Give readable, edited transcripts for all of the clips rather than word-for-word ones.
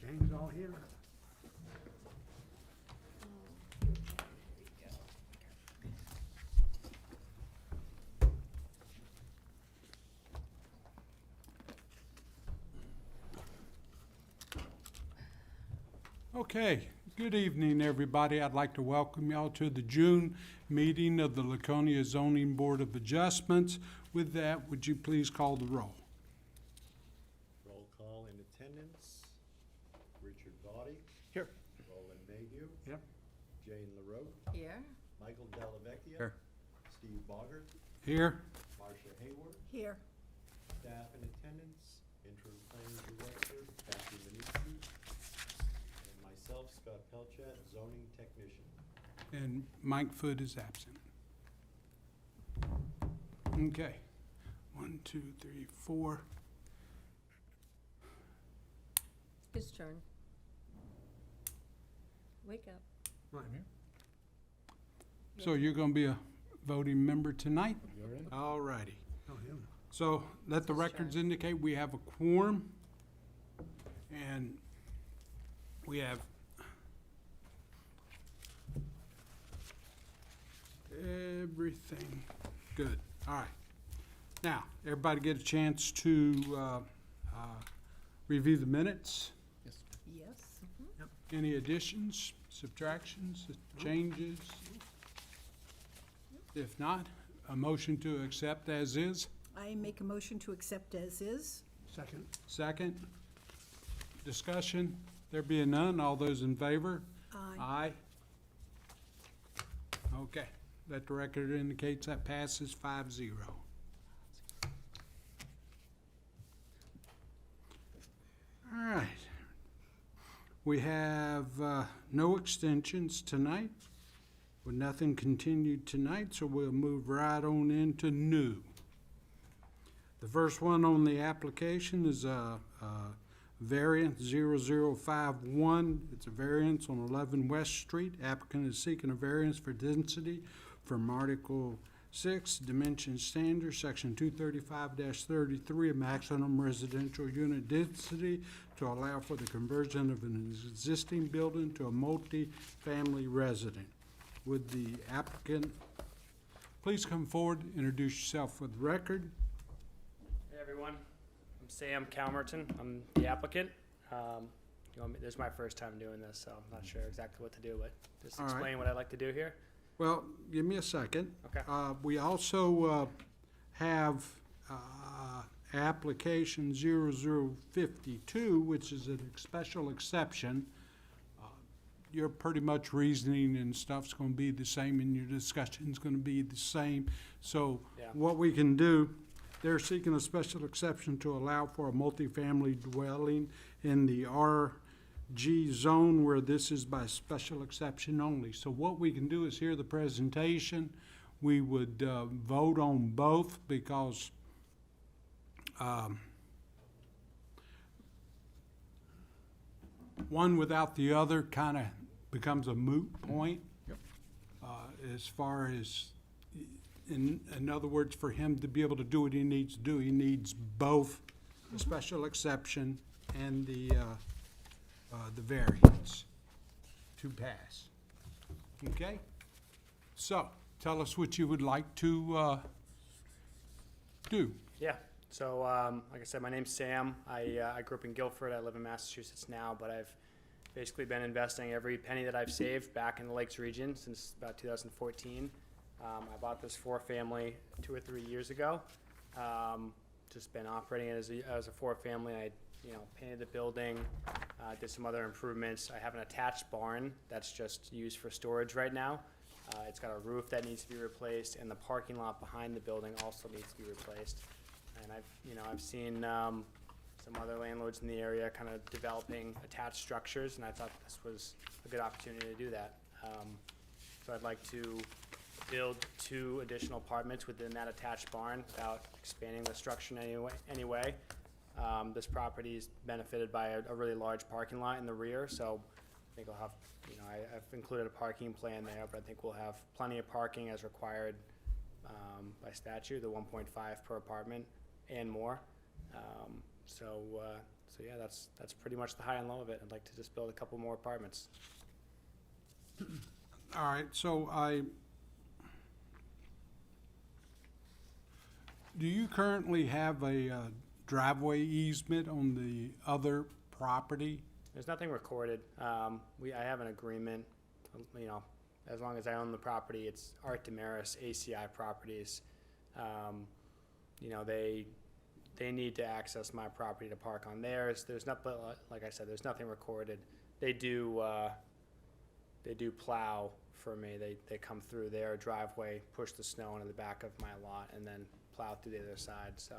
James all here? Okay, good evening, everybody. I'd like to welcome y'all to the June meeting of the Laconia Zoning Board of Adjustments. With that, would you please call the roll? Roll call in attendance. Richard Bawdy. Here. Roland Mayhew. Yep. Jane LaRoche. Here. Michael Delavecchia. Here. Steve Boggart. Here. Marcia Hayward. Here. Staff in attendance. Interim planning director, Kathy Manisi. And myself, Scott Pelchat, zoning technician. And Mike Foot is absent. Okay. 1, 2, 3, 4. His turn. Wake up. Right here. So you're going to be a voting member tonight? You're in? All righty. So let the records indicate we have a quorum. And we have everything good. All right. Now, everybody get a chance to review the minutes. Yes. Any additions, subtractions, changes? If not, a motion to accept as is. I make a motion to accept as is. Second. Second. Discussion. There being none, all those in favor? Aye. Aye. Okay, let the record indicates that passes 5-0. All right. We have no extensions tonight, with nothing continued tonight, so we'll move right on into new. The first one on the application is variance 0051. It's a variance on 11 West Street. Applicant is seeking a variance for density from Article 6, Dimension Standard, Section 235-33, a maximum residential unit density to allow for the conversion of an existing building to a multi-family resident. Would the applicant please come forward, introduce yourself for the record? Hey everyone, I'm Sam Calmerton. I'm the applicant. This is my first time doing this, so I'm not sure exactly what to do, but just All right. explain what I'd like to do here. Well, give me a second. Okay. We also have application 0052, which is a special exception. Your pretty much reasoning and stuff's going to be the same, and your discussion's going to be the same. So Yeah. what we can do, they're seeking a special exception to allow for a multifamily dwelling in the RG zone where this is by special exception only. So what we can do is hear the presentation. We would vote on both because one without the other kind of becomes a moot point. As far as, in other words, for him to be able to do what he needs to do, he needs both the special exception and the variance to pass. Okay? So, tell us what you would like to do. Yeah, so like I said, my name's Sam. I grew up in Guilford. I live in Massachusetts now, but I've basically been investing every penny that I've saved back in the Lakes region since about 2014. I bought this 4-family 2 or 3 years ago. Just been operating it as a 4-family. I painted the building, did some other improvements. I have an attached barn that's just used for storage right now. It's got a roof that needs to be replaced, and the parking lot behind the building also needs to be replaced. And I've seen some other landlords in the area kind of developing attached structures, and I thought this was a good opportunity to do that. So I'd like to build 2 additional apartments within that attached barn without expanding the structure in any way. This property is benefited by a really large parking lot in the rear, so I think I'll have, I've included a parking plan there, but I think we'll have plenty of parking as required by statute, the 1.5 per apartment and more. So yeah, that's pretty much the high and low of it. I'd like to just build a couple more apartments. All right, so do you currently have a driveway easement on the other property? There's nothing recorded. I have an agreement, you know, as long as I own the property, it's Art Damaris ACI Properties. You know, they need to access my property to park on theirs. There's not, but like I said, there's nothing recorded. They do plow for me. They come through their driveway, push the snow into the back of my lot, and then plow through the other side. So,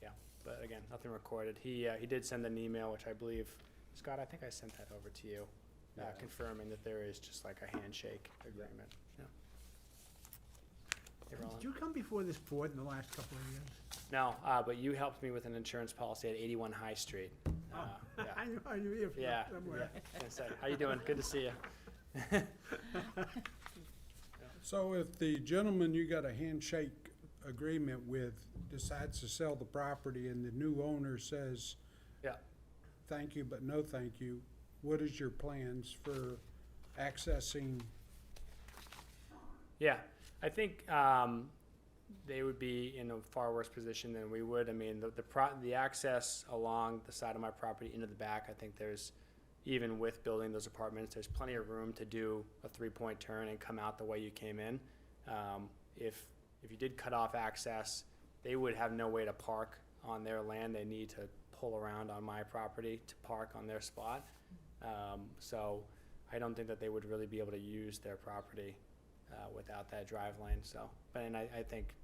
yeah. But again, nothing recorded. He did send an email, which I believe, Scott, I think I sent that over to you, Yeah. confirming that there is just like a handshake agreement. Yeah. Hey, Roland. Did you come before this board in the last couple of years? No, but you helped me with an insurance policy at 81 High Street. Yeah. I knew you Yeah, from somewhere. I said, how you doing? Good to see you. So if the gentleman you got a handshake agreement with decides to sell the property and the new owner says, Yeah. thank you, but no thank you, what is your plans for accessing? Yeah, I think they would be in a far worse position than we would. I mean, the access along the side of my property into the back, I think there's, even with building those apartments, there's plenty of room to do a 3-point turn and come out the way you came in. If you did cut off access, they would have no way to park on their land. They need to pull around on my property to park on their spot. So I don't think that they would really be able to use their property without that drive lane. So, and I think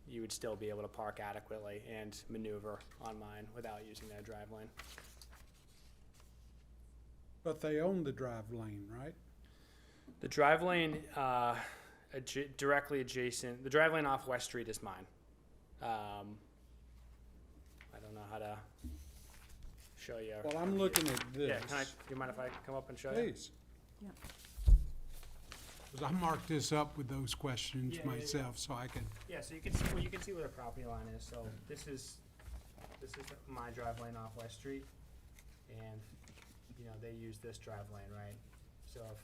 you would still be able to park adequately and maneuver on mine without using that drive lane. But they own the drive lane, right? The drive lane directly adjacent, the drive lane off West Street is mine. I don't know how to show you. Well, I'm looking at this. Yeah, do you mind if I come up and show you? Please. Yeah. 'Cause I marked this up with those questions Yeah, yeah, yeah. myself, so I can, Yeah, so you can see where the property line is. So this is my drive lane off West Street, and you know they use this drive lane, right? So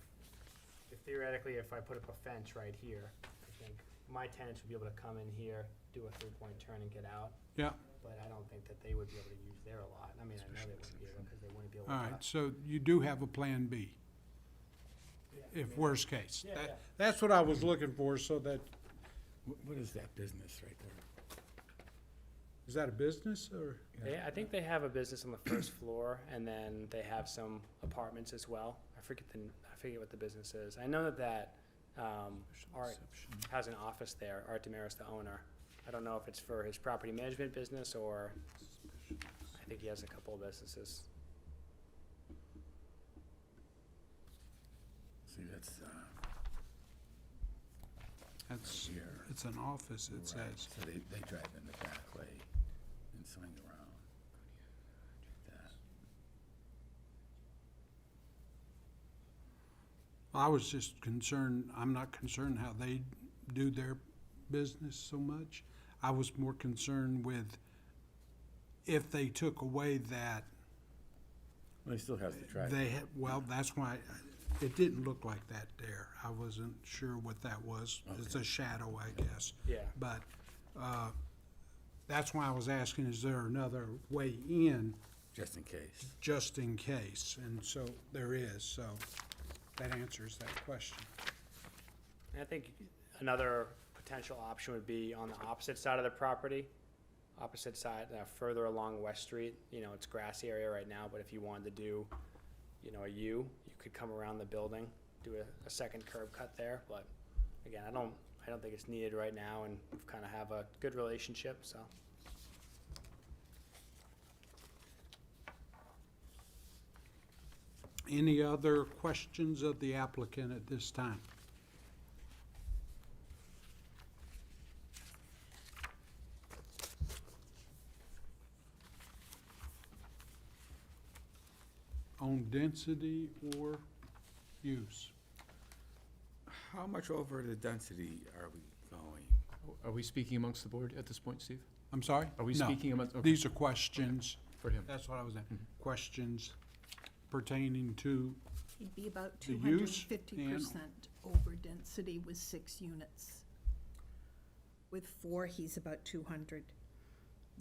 if theoretically, if I put up a fence right here, I think my tenants would be able to come in here, do a 3-point turn, and get out. yeah, But I don't think that they would be able to use their lot. I mean, I know they wouldn't be able because they wouldn't be able all to. right, so you do have a plan B, Yeah, if worst case. Yeah, That- yeah. That's what I was looking for, so that, What is that business right there? is that a business, or? I think they have a business on the first floor, and then they have some apartments as well. I forget what the business is. I know that Art has an office there, Art Damaris, the owner. I don't know if it's for his property management business, or I think he has a couple of businesses. See, that's, That's, here. it's an office, it right. says. So they drive in the back way and swing around. That. I was just concerned, I'm not concerned how they do their business so much. I was more concerned with if they took away that, Well, he still has the drive. they had, well, that's why, it didn't look like that there. I wasn't sure what that was. It's a Okay. shadow, I guess. Yeah. But, that's why I was asking, is there another way in, Just in case. just in case? And so there is, so that answers that question. And I think another potential option would be on the opposite side of the property, opposite side, further along West Street. You know, it's grassy area right now, but if you wanted to do, you know, you could come around the building, do a second curb cut there. But again, I don't think it's needed right now, and we kind of have a good relationship, so. Any other questions of the applicant at this time? On density or use? How much over the density are we going? Are we speaking amongst the board at this point, Steve? I'm sorry? Are we No. speaking about, okay, These are questions. for him? That's what I was at. Questions pertaining to, He'd be about The 250% over density with 6 units. With 4, he's about 200.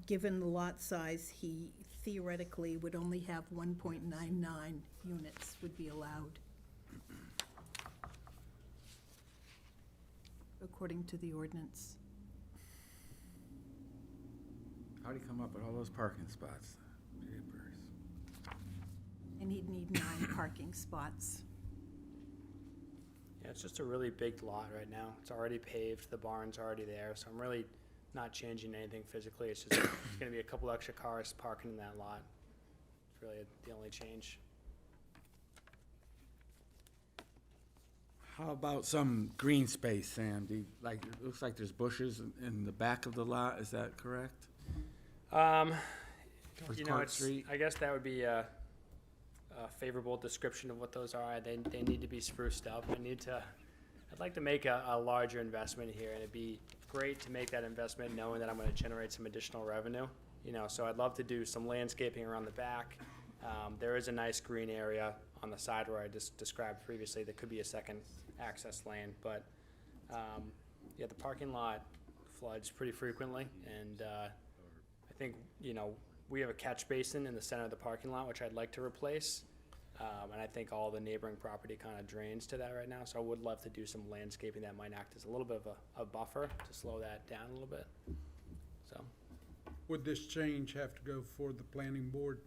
Given the lot size, he theoretically would only have 1.99 units would be allowed. According to the ordinance. How'd he come up with all those parking spots? Jeepers. And he'd need 9 parking spots. Yeah, it's just a really big lot right now. It's already paved, the barn's already there, so I'm really not changing anything physically. It's just, it's gonna be a couple extra cars parking in that lot. It's really the only change. How about some green space, Sam? Like, it looks like there's bushes in the back of the lot, is that correct? Towards You know, Clark it's, Street? I guess that would be a favorable description of what those are. They need to be spruced up. I'd like to make a larger investment here, and it'd be great to make that investment knowing that I'm gonna generate some additional revenue. You know, so I'd love to do some landscaping around the back. There is a nice green area on the side where I just described previously. There could be a second access lane, but, yeah, the parking lot floods pretty frequently, and, I think, you know, we have a catch basin in the center of the parking lot, which I'd like to replace. And I think all the neighboring property kind of drains to that right now, so I would love to do some landscaping that might act as a little bit of a buffer to slow that down a little bit, so. would this change have to go for the planning board?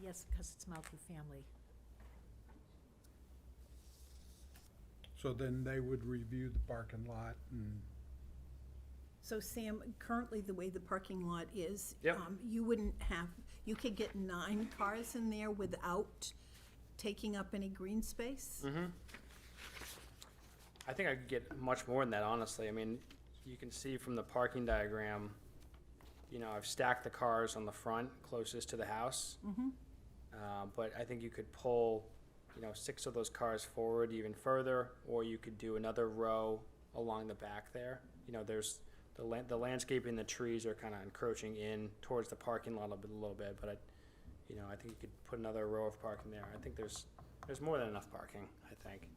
Yes, because it's multifamily. So then they would review the parking lot and, So Sam, currently the way the parking lot is, Yep. You wouldn't have, you could get 9 cars in there without taking up any green space? I think I could get much more than that, honestly. I mean, you can see from the parking diagram, you know, I've stacked the cars on the front closest to the house. But I think you could pull, you know, 6 of those cars forward even further, or you could do another row along the back there. You know, there's the landscaping, the trees are kind of encroaching in towards the parking lot a little bit, but you know, I think you could put another row of parking there. I think there's more than enough parking, I think.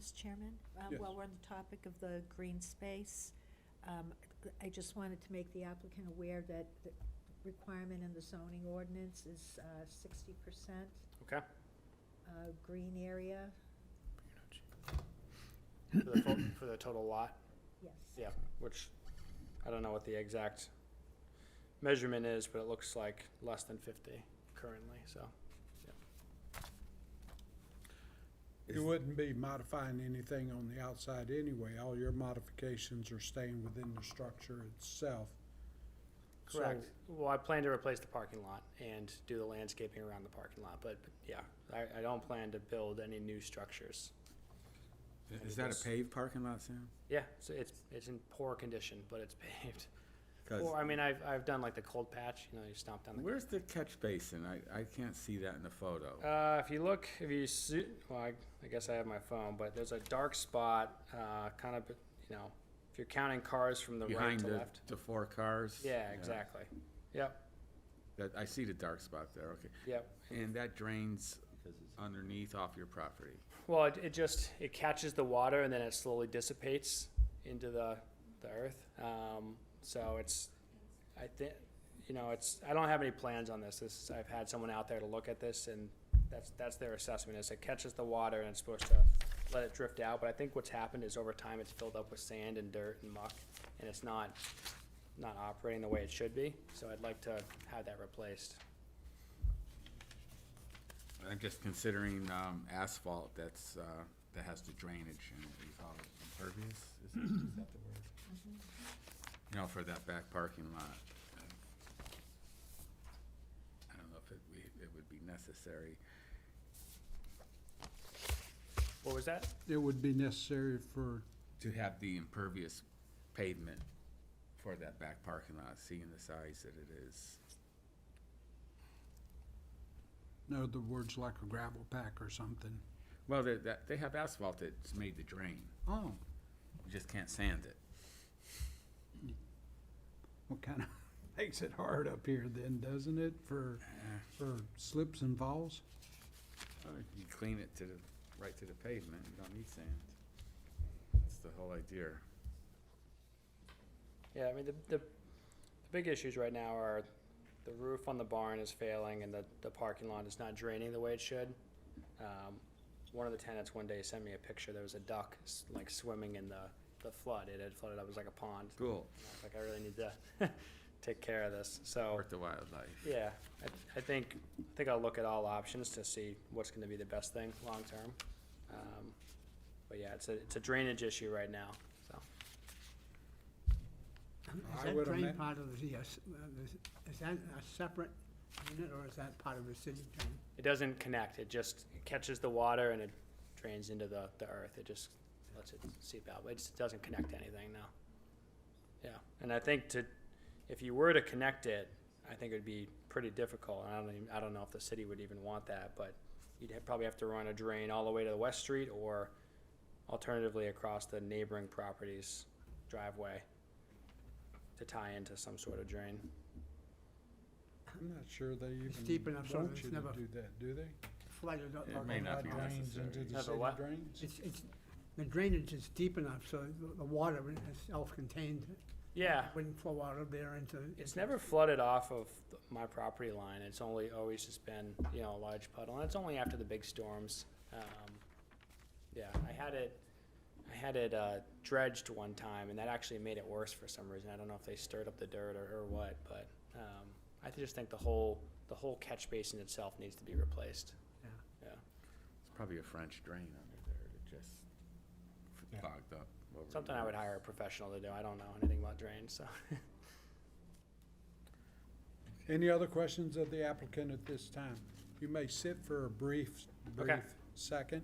Mr. Chairman, Yes. while we're on the topic of the green space, I just wanted to make the applicant aware that the requirement in the zoning ordinance is 60% Okay? green area. For the total lot? Yes. Yeah, which, I don't know what the exact measurement is, but it looks like less than 50 currently, so. you wouldn't be modifying anything on the outside anyway. All your modifications are staying within the structure itself. So- Correct. Well, I plan to replace the parking lot and do the landscaping around the parking lot, but yeah, I don't plan to build any new structures. Is that a paved parking lot, Sam? Yeah, so it's in poor condition, but it's paved. 'Cause Or, I mean, I've done like the cold patch, you know, you stomp down the. where's the catch basin? I can't see that in the photo. If you see, well, I guess I have my phone, but there's a dark spot, kind of, you know, if you're counting cars from the right Behind to the, left. the 4 cars? Yeah, exactly. Yep, That, I see the dark spot there, okay. yep. And that drains underneath off your property? Well, it catches the water and then it slowly dissipates into the earth. So I think, you know, I don't have any plans on this. I've had someone out there to look at this, and that's their assessment, is it catches the water and it's supposed to let it drift out. But I think what's happened is over time it's filled up with sand and dirt and muck, and it's not operating the way it should be. So I'd like to have that replaced. I'm just considering asphalt that has the drainage and we call it impervious, is that the word? You know, for that back parking lot. I don't know if it would be necessary. What was that? It would be necessary for, To have the impervious pavement for that back parking lot, seeing the size that it is. in other words, like a gravel pack or something. Well, they have asphalt that's made to drain. Oh, You just can't sand it. what kind of, makes it hard up here then, doesn't it, for slips and falls? You clean it right to the pavement, you don't need sand. That's the whole idea. Yeah, I mean, the big issues right now are the roof on the barn is failing and the parking lot is not draining the way it should. One of the tenants one day sent me a picture, there was a duck like swimming in the flood. It had flooded up, it was like a pond. Cool. And I was like, I really need to take care of this, so. Work the wildlife. Yeah, I think I'll look at all options to see what's gonna be the best thing long-term. But yeah, it's a drainage issue right now, so. I Is would that drain admit- part of is that a separate unit, or is that part of the city drain? It doesn't connect, it just catches the water and it drains into the earth, it just lets it seep out, but it just doesn't connect to anything, no. Yeah, and I think if you were to connect it, I think it'd be pretty difficult, and I don't know if the city would even want that, but you'd probably have to run a drain all the way to the West Street, or alternatively across the neighboring property's driveway to tie into some sort of drain. I'm not sure they even deep enough so want it's you to never- do that, do they? Flooded up. It may not be That drains necessary. into the Have a city what? drains? It's, the drainage is deep enough so the water is self-contained, Yeah, wouldn't flow out of there into. it's never flooded off of my property line. It's always just been, a large puddle, and it's only after the big storms. Yeah, I had it dredged one time, and that actually made it worse for some reason. I don't know if they stirred up the dirt or what, but I just think the whole catch basin itself needs to be replaced. Yeah. Yeah. It's probably a French drain under there that just clogged up. over the Something I would years. hire a professional to do. I don't know anything about drains, so. Any other questions of the applicant at this time? You may sit for a brief Okay. second.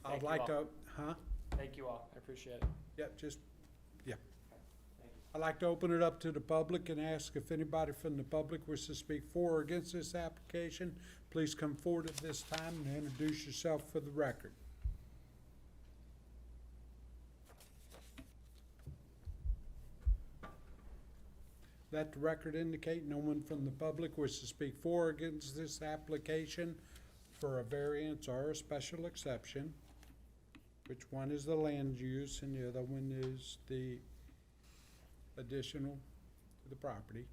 I'd Thank you like all. to, huh? Thank you all. I appreciate it. Yep, just, yeah. Thank you. I'd like to open it up to the public and ask if anybody from the public wishes to speak for or against this application. Please come forward at this time and introduce yourself for the record. Let the record indicate no one from the public wishes to speak for or against this application for a variance or a special exception. Which one is the land use and the other one is the additional to the property.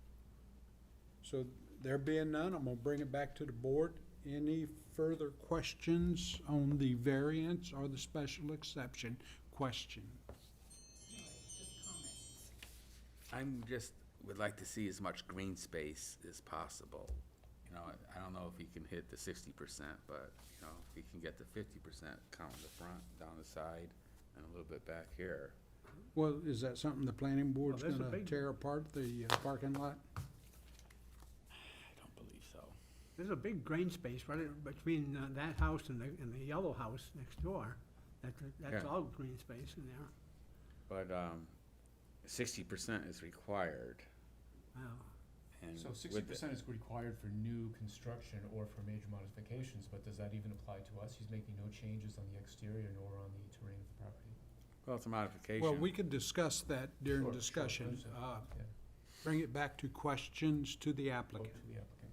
So there being none, I'm gonna bring it back to the board. Any further questions on the variance or the special exception question? I'm just, would like to see as much green space as possible. I don't know if he can hit the 60%, but, if he can get to 50%, count the front, down the side, and a little bit back here. Well, is that something the planning board's there's a gonna big- tear apart, the parking lot? I don't believe so. There's a big drain space right between that house and the yellow house next door. That's Yeah. all green space in there. But 60% is required, Wow. and So with 60% is required for new construction or for major modifications, but does that even apply to us? He's making no changes on the exterior nor on the terrain of the property. well, it's a modification. Well, we could discuss that during Sure, sure, discussion. please, yeah. Bring it back to questions to the Vote applicant. to the applicant.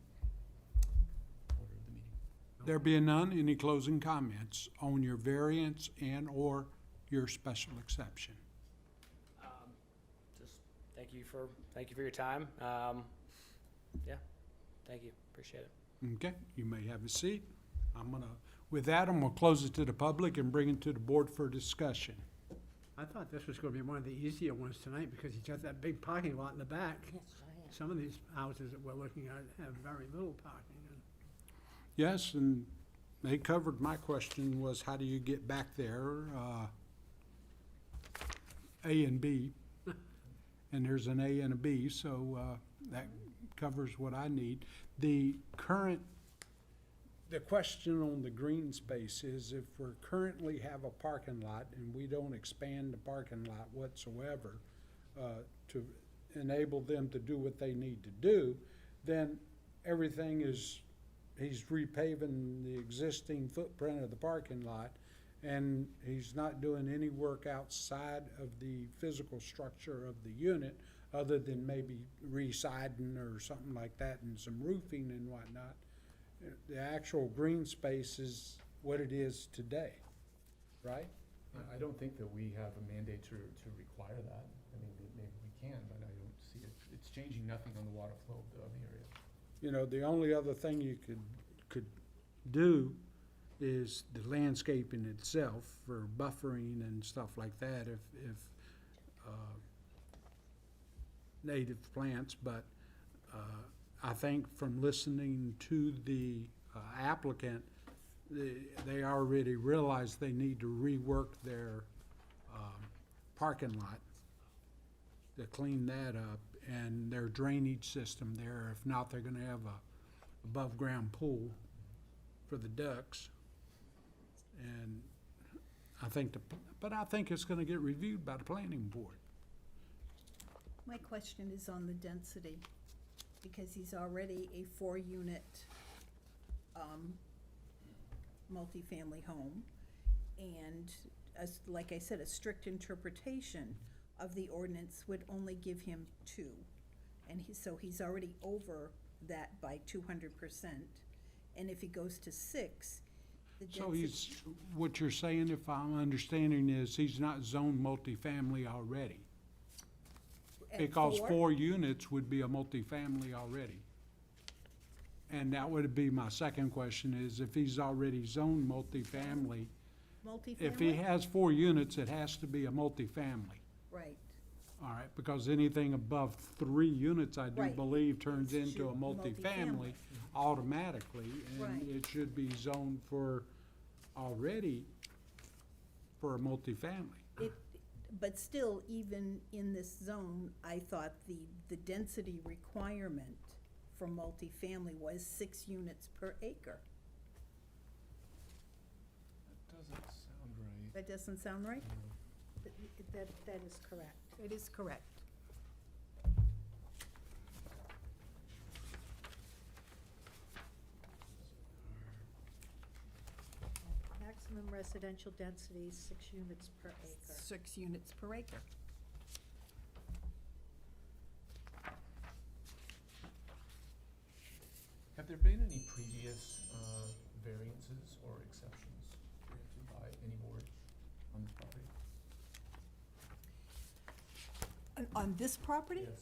Order of the meeting. There being none, any closing comments on your variance and/or your special exception? Just thank you for your time. Yeah, thank you. Appreciate it. Okay, you may have a seat. With that, I'm gonna close it to the public and bring it to the board for discussion. I thought this was gonna be one of the easier ones tonight because he's got that big parking lot in the back. Some of these houses that we're looking at have very little parking. Yes, and they covered my question was how do you get back there? A and B. And there's an A and a B, so that covers what I need. The question on the green space is if we currently have a parking lot and we don't expand the parking lot whatsoever to enable them to do what they need to do, then everything is, he's repaving the existing footprint of the parking lot and he's not doing any work outside of the physical structure of the unit, other than maybe re-siding or something like that and some roofing and whatnot. The actual green space is what it is today, right? I don't think that we have a mandate to require that. I mean, maybe we can, but I don't see it, it's changing nothing on the water flow of the area. You know, the only other thing you could do is the landscaping itself for buffering and stuff like that, if native plants, but I think from listening to the applicant, they already realize they need to rework their parking lot to clean that up, and their drainage system there. If not, they're gonna have a above-ground pool for the ducks. And I think but I think it's gonna get reviewed by the planning board. My question is on the density, because he's already a 4-unit, multifamily home. And like I said, a strict interpretation of the ordinance would only give him 2. And so he's already over that by 200%. And if he goes to 6, the density. So what you're saying, if I'm understanding, is he's not zoned multifamily already? at Because 4, 4 units would be a multifamily already. And that would be my second question, is if he's already zoned multifamily, if he multifamily? has 4 units, it has to be a multifamily. Right, All right, because anything above 3 units, I do Right. believe, turns It's into a should- multifamily. multifamily automatically. Right. And it should be zoned for, already for a multifamily. but still, even in this zone, I thought the density requirement for multifamily was 6 units per acre. That doesn't sound right. That doesn't sound right? That is correct. It is correct. Maximum residential density, 6 units per acre. 6 units per acre. Have there been any previous variances or exceptions granted by any board on this property? On this property? Yes.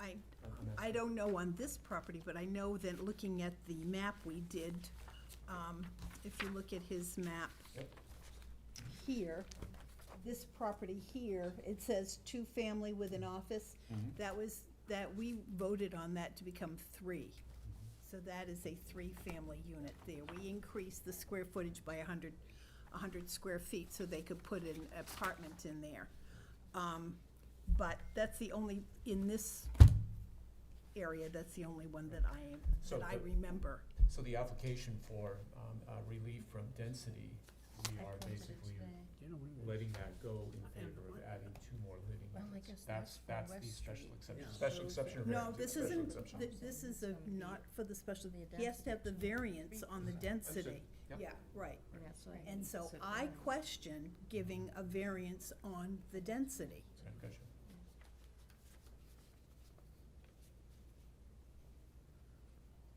I, I'm I asking. don't know on this property, but I know that looking at the map we did, if you look at his map Yep. here, this property here, it says 2-family with an office. Mhm. That we voted on that to become 3. So that is a 3-family unit there. We increased the square footage by 100 square feet so they could put an apartment in there. But that's the only, in this area, that's the only one that So I the- remember. So the application for relief from density, we are basically You know, we- letting that go in favor of adding 2 more living Well, I units. guess That's that's for the West special Street. exception, Yeah. special exception or No, variance, this special isn't, exception. this is not for the special, The he has to have the variance on the density. Understood. Yep. Yeah, right. That's right. And so I question giving a variance on the density. Okay, gotcha.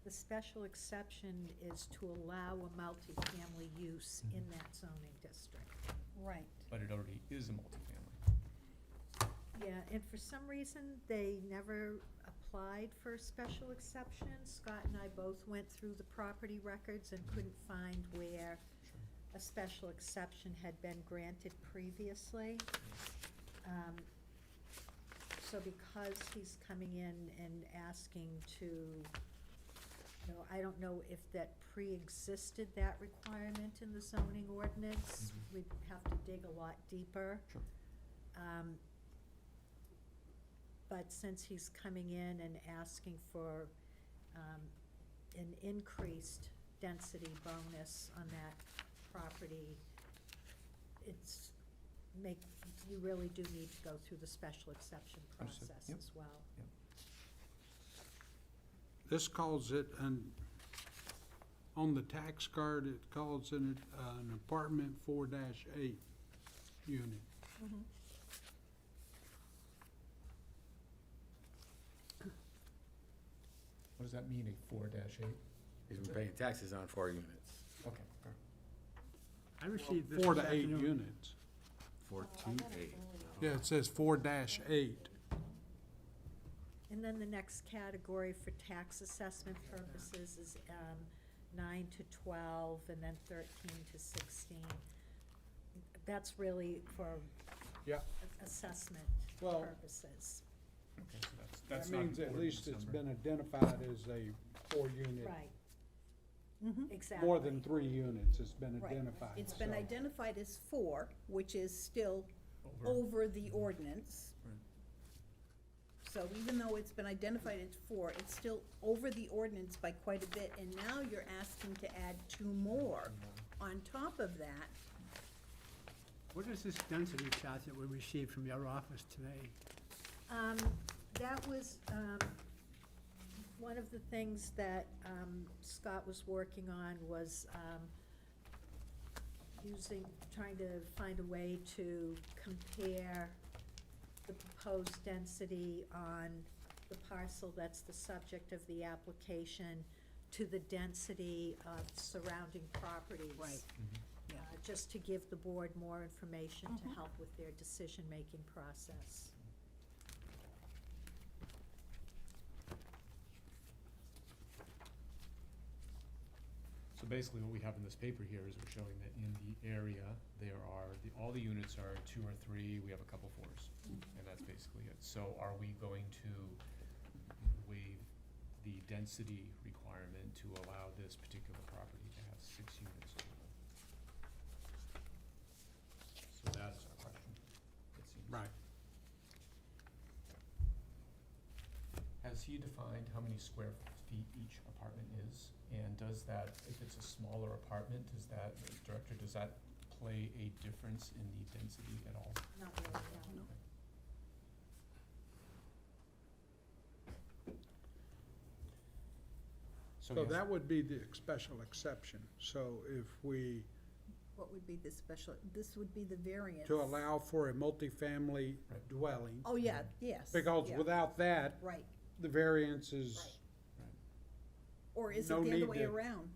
The special exception is to allow a multifamily use in that zoning district. Right. But it already is a multifamily. Yeah, and for some reason, they never applied for a special exception. Scott and I both went through the property records and couldn't find where a special exception had been granted previously. So because he's coming in and asking to, you know, I don't know if that pre-existed that requirement in the zoning ordinance. We'd have to dig a lot deeper. Sure. But since he's coming in and asking for an increased density bonus on that property, you really do need to go through the special exception Understood. process Yep. as well. This calls it On the tax card, it calls it an apartment 4-8 unit. What does that mean, a 4-8? He's been paying taxes on 4 units. Okay, fair. I received this 4 this to 8 afternoon. units. 428. Yeah, it says 4-8. And then the next category for tax assessment purposes is 9 to 12, and then 13 to 16. That's really for Yeah. assessment Well- purposes. Okay, so that's That not means at important least it's number. been identified as a 4-unit. Right, Mhm. exactly. More than 3 units has been Right. identified. It's been so- identified as 4, which is still Over. over the ordinance. Right. So even though it's been identified as 4, it's still over the ordinance by quite a bit, and now you're asking to add 2 more on top of that. What is this density chart that we received from your office today? That was, one of the things that, Scott was working on was, trying to find a way to compare the proposed density on the parcel that's the subject of the application to the density of surrounding properties. Right. Just to give the board more information to Mhm. help with their decision-making process. So basically what we have in this paper here is we're showing that in the area, there are, all the units are 2 or 3, we have a couple 4s. And that's basically it. So are we going to waive the density requirement to allow this particular property to have 6 units total? So that is our question, it seems. Right. Has he defined how many square feet each apartment is? And does that, if it's a smaller apartment, does that, Director, does that play a difference in the density at all? Not really, no. So yes, that would be the special exception. So if we, What would be the special, this would be the variance. to allow for a multifamily Right. dwelling, Oh, yeah, yes. because yeah, without that, Right, the variance is, Right. or is it No the other need way to- around?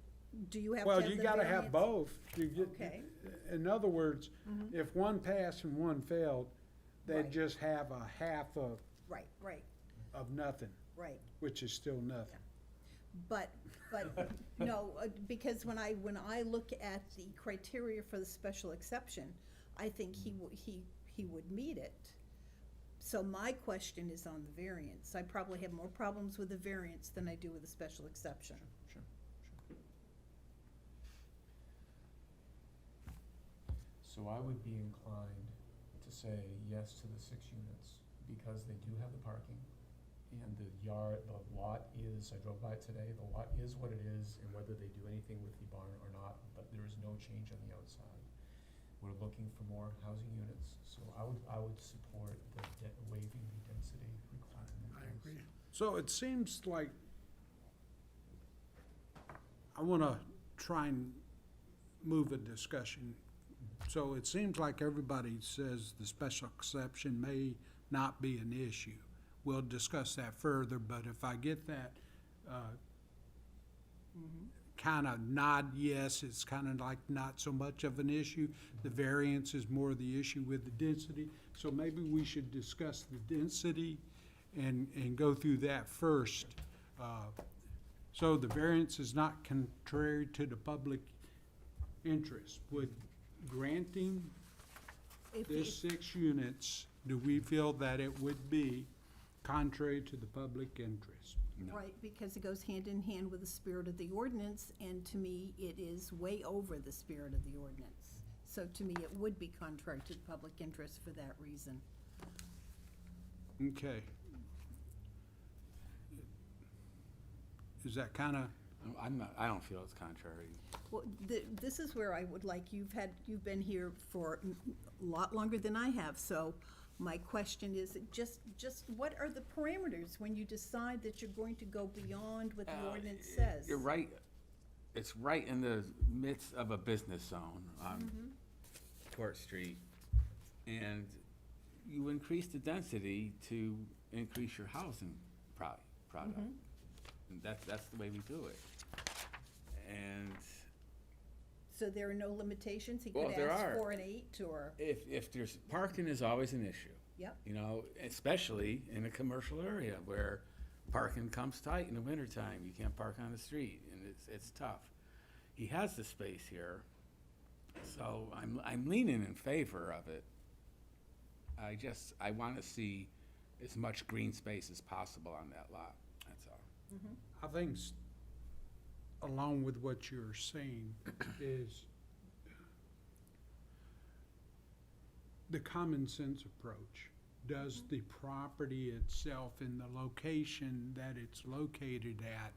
Do you have to well, have you the gotta have variance? both. You get, Okay. in other words, Mhm. if one passed and one failed, they'd Right. just have a half Right, of nothing, right. which is still nothing. But, no, because when I look at the criteria for the special exception, I think he would meet it. So my question is on the variance. I probably have more problems with the variance than I do with the special exception. Sure. So I would be inclined to say yes to the 6 units, because they do have the parking, and the lot is, I drove by it today, the lot is what it is, and whether they do anything with the barn or not, but there is no change on the outside. We're looking for more housing units, so I would support the waiving the density requirement. I agree. So it seems like I wanna try and move a discussion. So it seems like everybody says the special exception may not be an issue. We'll discuss that further, but if I get that, kinda nod yes, it's kinda like not so much of an issue. The variance is more the issue with the density. So maybe we should discuss the density and go through that first. So the variance is not contrary to the public interest. Would granting If- this if- 6 units, do we feel that it would be contrary to the public interest? No. Right, because it goes hand in hand with the spirit of the ordinance, and to me, it is way over the spirit of the ordinance. So to me, it would be contrary to the public interest for that reason. Okay. Is that kinda, I don't feel it's contrary. Well, this is where I would like, you've been here for a lot longer than I have, so my question is, just what are the parameters when you decide that you're going to go beyond what the ordinance says? You're right. it's right in the midst of a business zone on Court Street. And you increase the density to increase your housing product. And that's the way we do it. And So there are no limitations? He Well, could there ask are. for an 8 or, if there's, parking is always an issue. yep. You know, especially in a commercial area where parking comes tight in the wintertime. You can't park on the street, and it's tough. He has the space here, so I'm leaning in favor of it. I want to see as much green space as possible on that lot, that's all. I think, along with what you're saying, is the common sense approach. Does the property itself in the location that it's located at,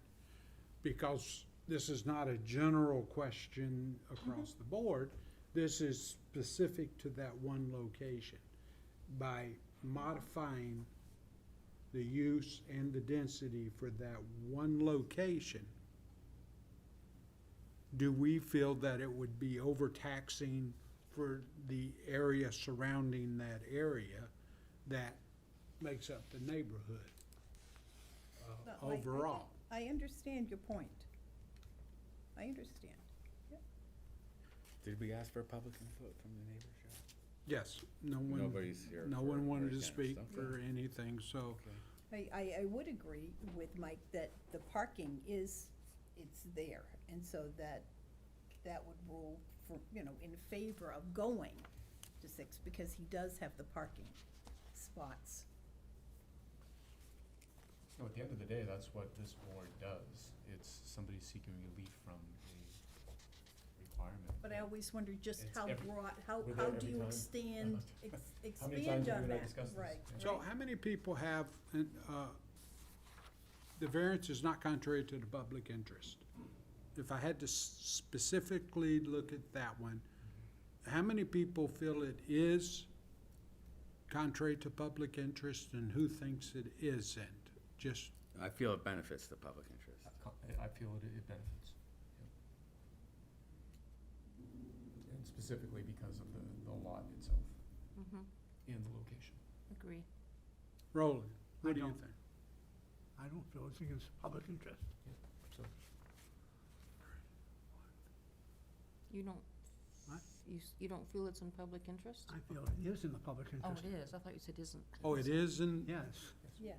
because this is not a general question across the board, this is specific to that one location. By modifying the use and the density for that one location, do we feel that it would be overtaxing for the area surrounding that area that makes up the neighborhood No, I- overall? I understand your point. I understand. Did we ask for a public input from the neighbors? Yes, no one, Nobody's here. no for- one or wanted to against, speak okay. for anything, so. Okay. I would agree with Mike that the parking is, it's there, and so that would rule for, in favor of going to 6, because he does have the parking spots. No, at the end of the day, that's what this board does. It's somebody seeking relief from a requirement. But I always wonder just It's how every- broad, how with how every do you time. expand How many on times have you and I that? discussed this? Right, Yeah. So right. how many people have, the variance is not contrary to the public interest? If I had to specifically look at that one, how many people feel it is contrary to public interest and who thinks it isn't? Just, I feel it benefits the public interest. I feel it benefits. Yep. And specifically because of the lot itself and the location. Agree. Roland, I what do you don't. think? I don't feel it's against public interest. So, You don't, What? you don't feel it's in public interest? I feel it is in the public Oh, interest. it is. I thought you said isn't. Oh, it is in, Yes. Yeah.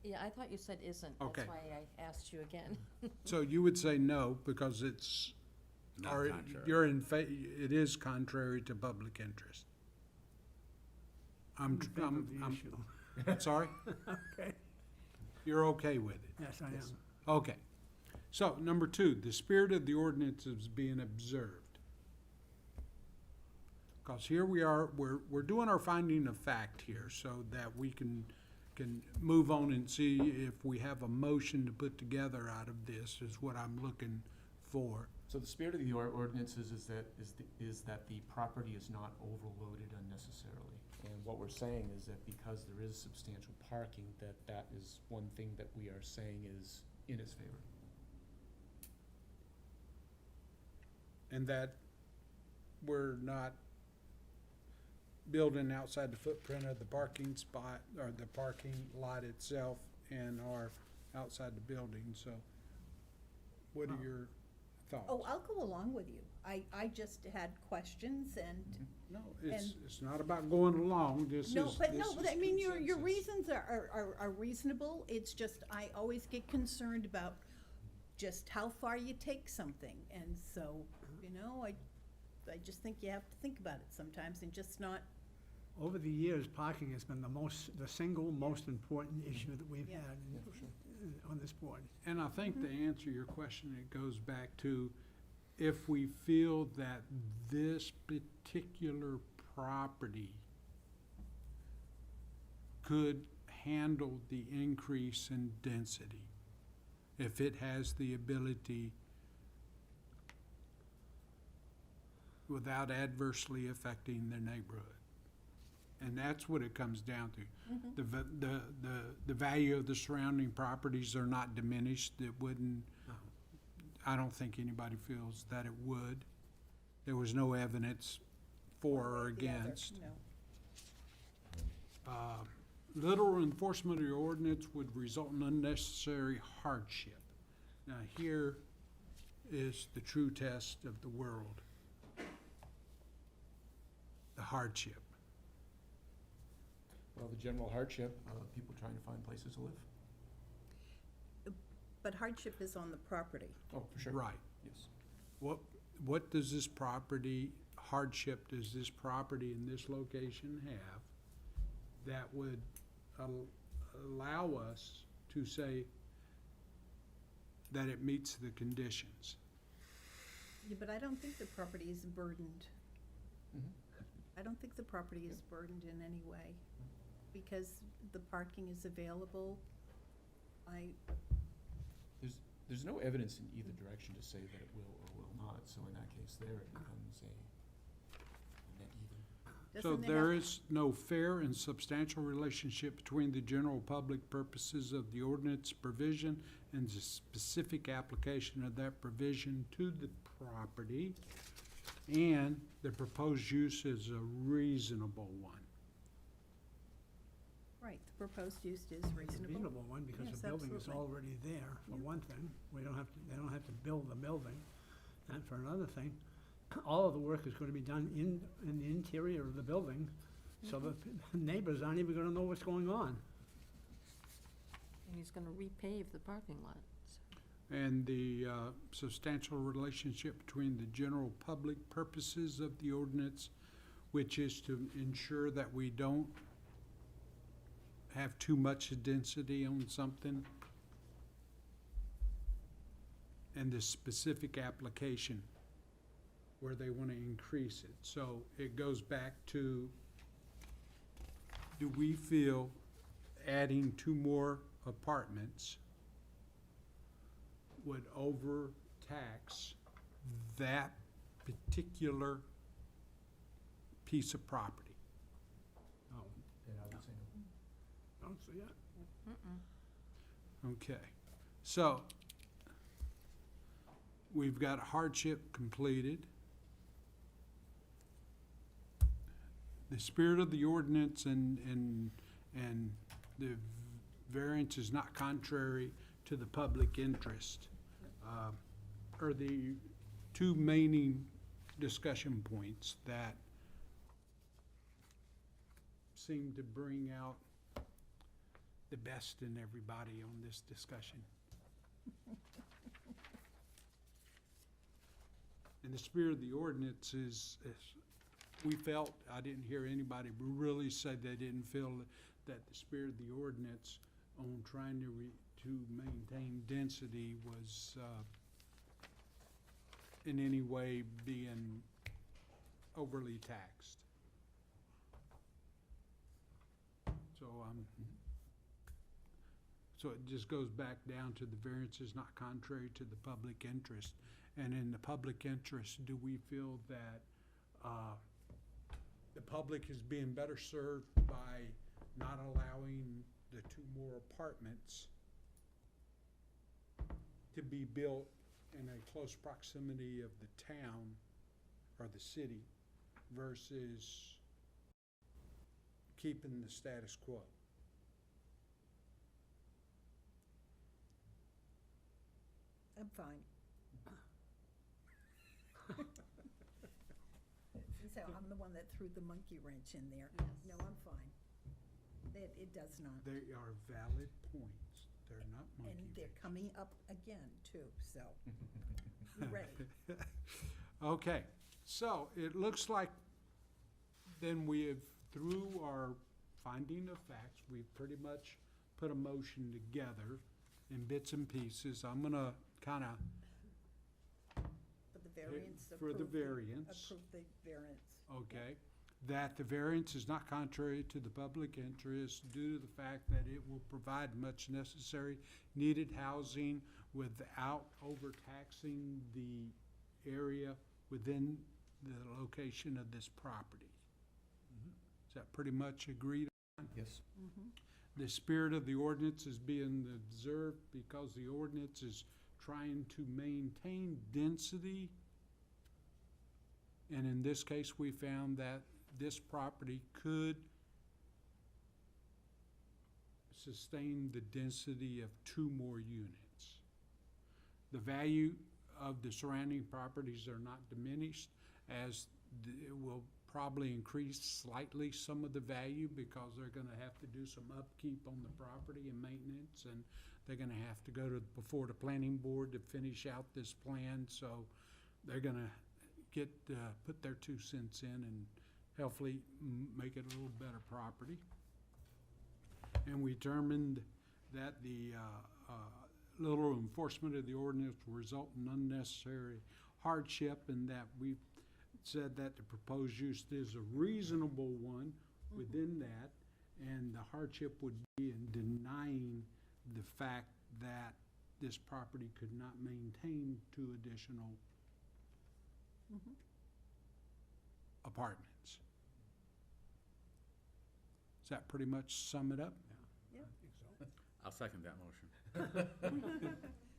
Yeah, I thought you said isn't. Okay. That's why I asked you again. so you would say no because it's, Not or contrary. you're it is contrary to public interest? In favor of the I'm issue. sorry? Okay. You're okay with it? Yes, I Yes. am. Okay. So, number 2, the spirit of the ordinance is being observed. Because here we are, we're doing our finding of fact here so that we can move on and see if we have a motion to put together out of this, is what I'm looking for. So the spirit of the ordinances is that the property is not overloaded unnecessarily. And what we're saying is that because there is substantial parking, that is one thing that we are saying is in its favor. And that we're not building outside the footprint of the parking spot, or the parking lot itself, and are outside the building, so what are your thoughts? Oh, I'll go along with you. I just had questions and, No, it's not about going along, this is. no, but this I is mean, your consensus. reasons are reasonable. It's just, I always get concerned about just how far you take something. And so, I just think you have to think about it sometimes and just not, Over the years, parking has been the single most important issue that we've Yeah. had on this board. And I think to answer your question, it goes back to if we feel that this particular property could handle the increase in density, if it has the ability without adversely affecting the neighborhood. And that's what it comes down to. The value of the surrounding properties are not diminished. It wouldn't, I don't think anybody feels that it would. There was no evidence for or against. No. Literal enforcement of the ordinance would result in unnecessary hardship. Now, here is the true test of the world. The hardship. Well, the general hardship, people trying to find places to live. But hardship is on the property. Oh, for sure. Right. Yes. What does this property, hardship does this property in this location have that would allow us to say that it meets the conditions? Yeah, but I don't think the property is burdened. Mhm. I don't think the property is burdened in any way, because the parking is available. There's no evidence in either direction to say that it will or will not, so in that case there, it becomes a net even. So Doesn't it there have- is no fair and substantial relationship between the general public purposes of the ordinance provision and the specific application of that provision to the property, and the proposed use is a reasonable one. Right, the proposed use is It's a reasonable. reasonable one, because Yes, the building is absolutely. already there, for Yeah. one thing. They don't have to build the building. And for another thing, all of the work is gonna be done in the interior of the building, so the neighbors aren't even gonna know what's going on. And he's gonna repave the parking lot. And the substantial relationship between the general public purposes of the ordinance, which is to ensure that we don't have too much density on something, and the specific application where they want to increase it. So it goes back to, do we feel adding 2 more apartments would overtax that particular piece of property? No, And I would say no. don't see it. Okay, so we've got hardship completed. The spirit of the ordinance and the variance is not contrary to the public interest. Are the 2 main discussion points that seem to bring out the best in everybody on this discussion. And the spirit of the ordinance is we felt, I didn't hear anybody really say they didn't feel that the spirit of the ordinance on trying to maintain density was in any way being overly taxed. So it just goes back down to the variance is not contrary to the public interest. And in the public interest, do we feel that the public is being better served by not allowing the 2 more apartments to be built in a close proximity of the town or the city versus keeping the status quo? I'm fine. So I'm the one that threw the monkey wrench in there. Yes. No, I'm fine. It does not. They are valid points. They're not And monkey they're wrenches. coming up again too, so be ready. Okay, so it looks like then we have, through our finding of facts, we've pretty much put a motion together in bits and pieces. I'm gonna kinda, For the variance, for the approve variance, Approve the variance. okay, that the variance is not contrary to the public interest due to the fact that it will provide much necessary needed housing without overtaxing the area within the location of this property. Is that pretty much agreed? Yes. The spirit of the ordinance is being observed because the ordinance is trying to maintain density. And in this case, we found that this property could sustain the density of 2 more units. The value of the surrounding properties are not diminished, as it will probably increase slightly some of the value because they're gonna have to do some upkeep on the property and maintenance, and they're gonna have to go to, before the planning board to finish out this plan, so they're gonna get, put their 2 cents in and hopefully make it a little better property. And we determined that the little enforcement of the ordinance will result in unnecessary hardship, and that we said that the proposed use is a reasonable one within that, and the hardship would be in denying the fact that this property could not maintain 2 additional apartments. Does that pretty much sum it up? I think so. I'll second that motion.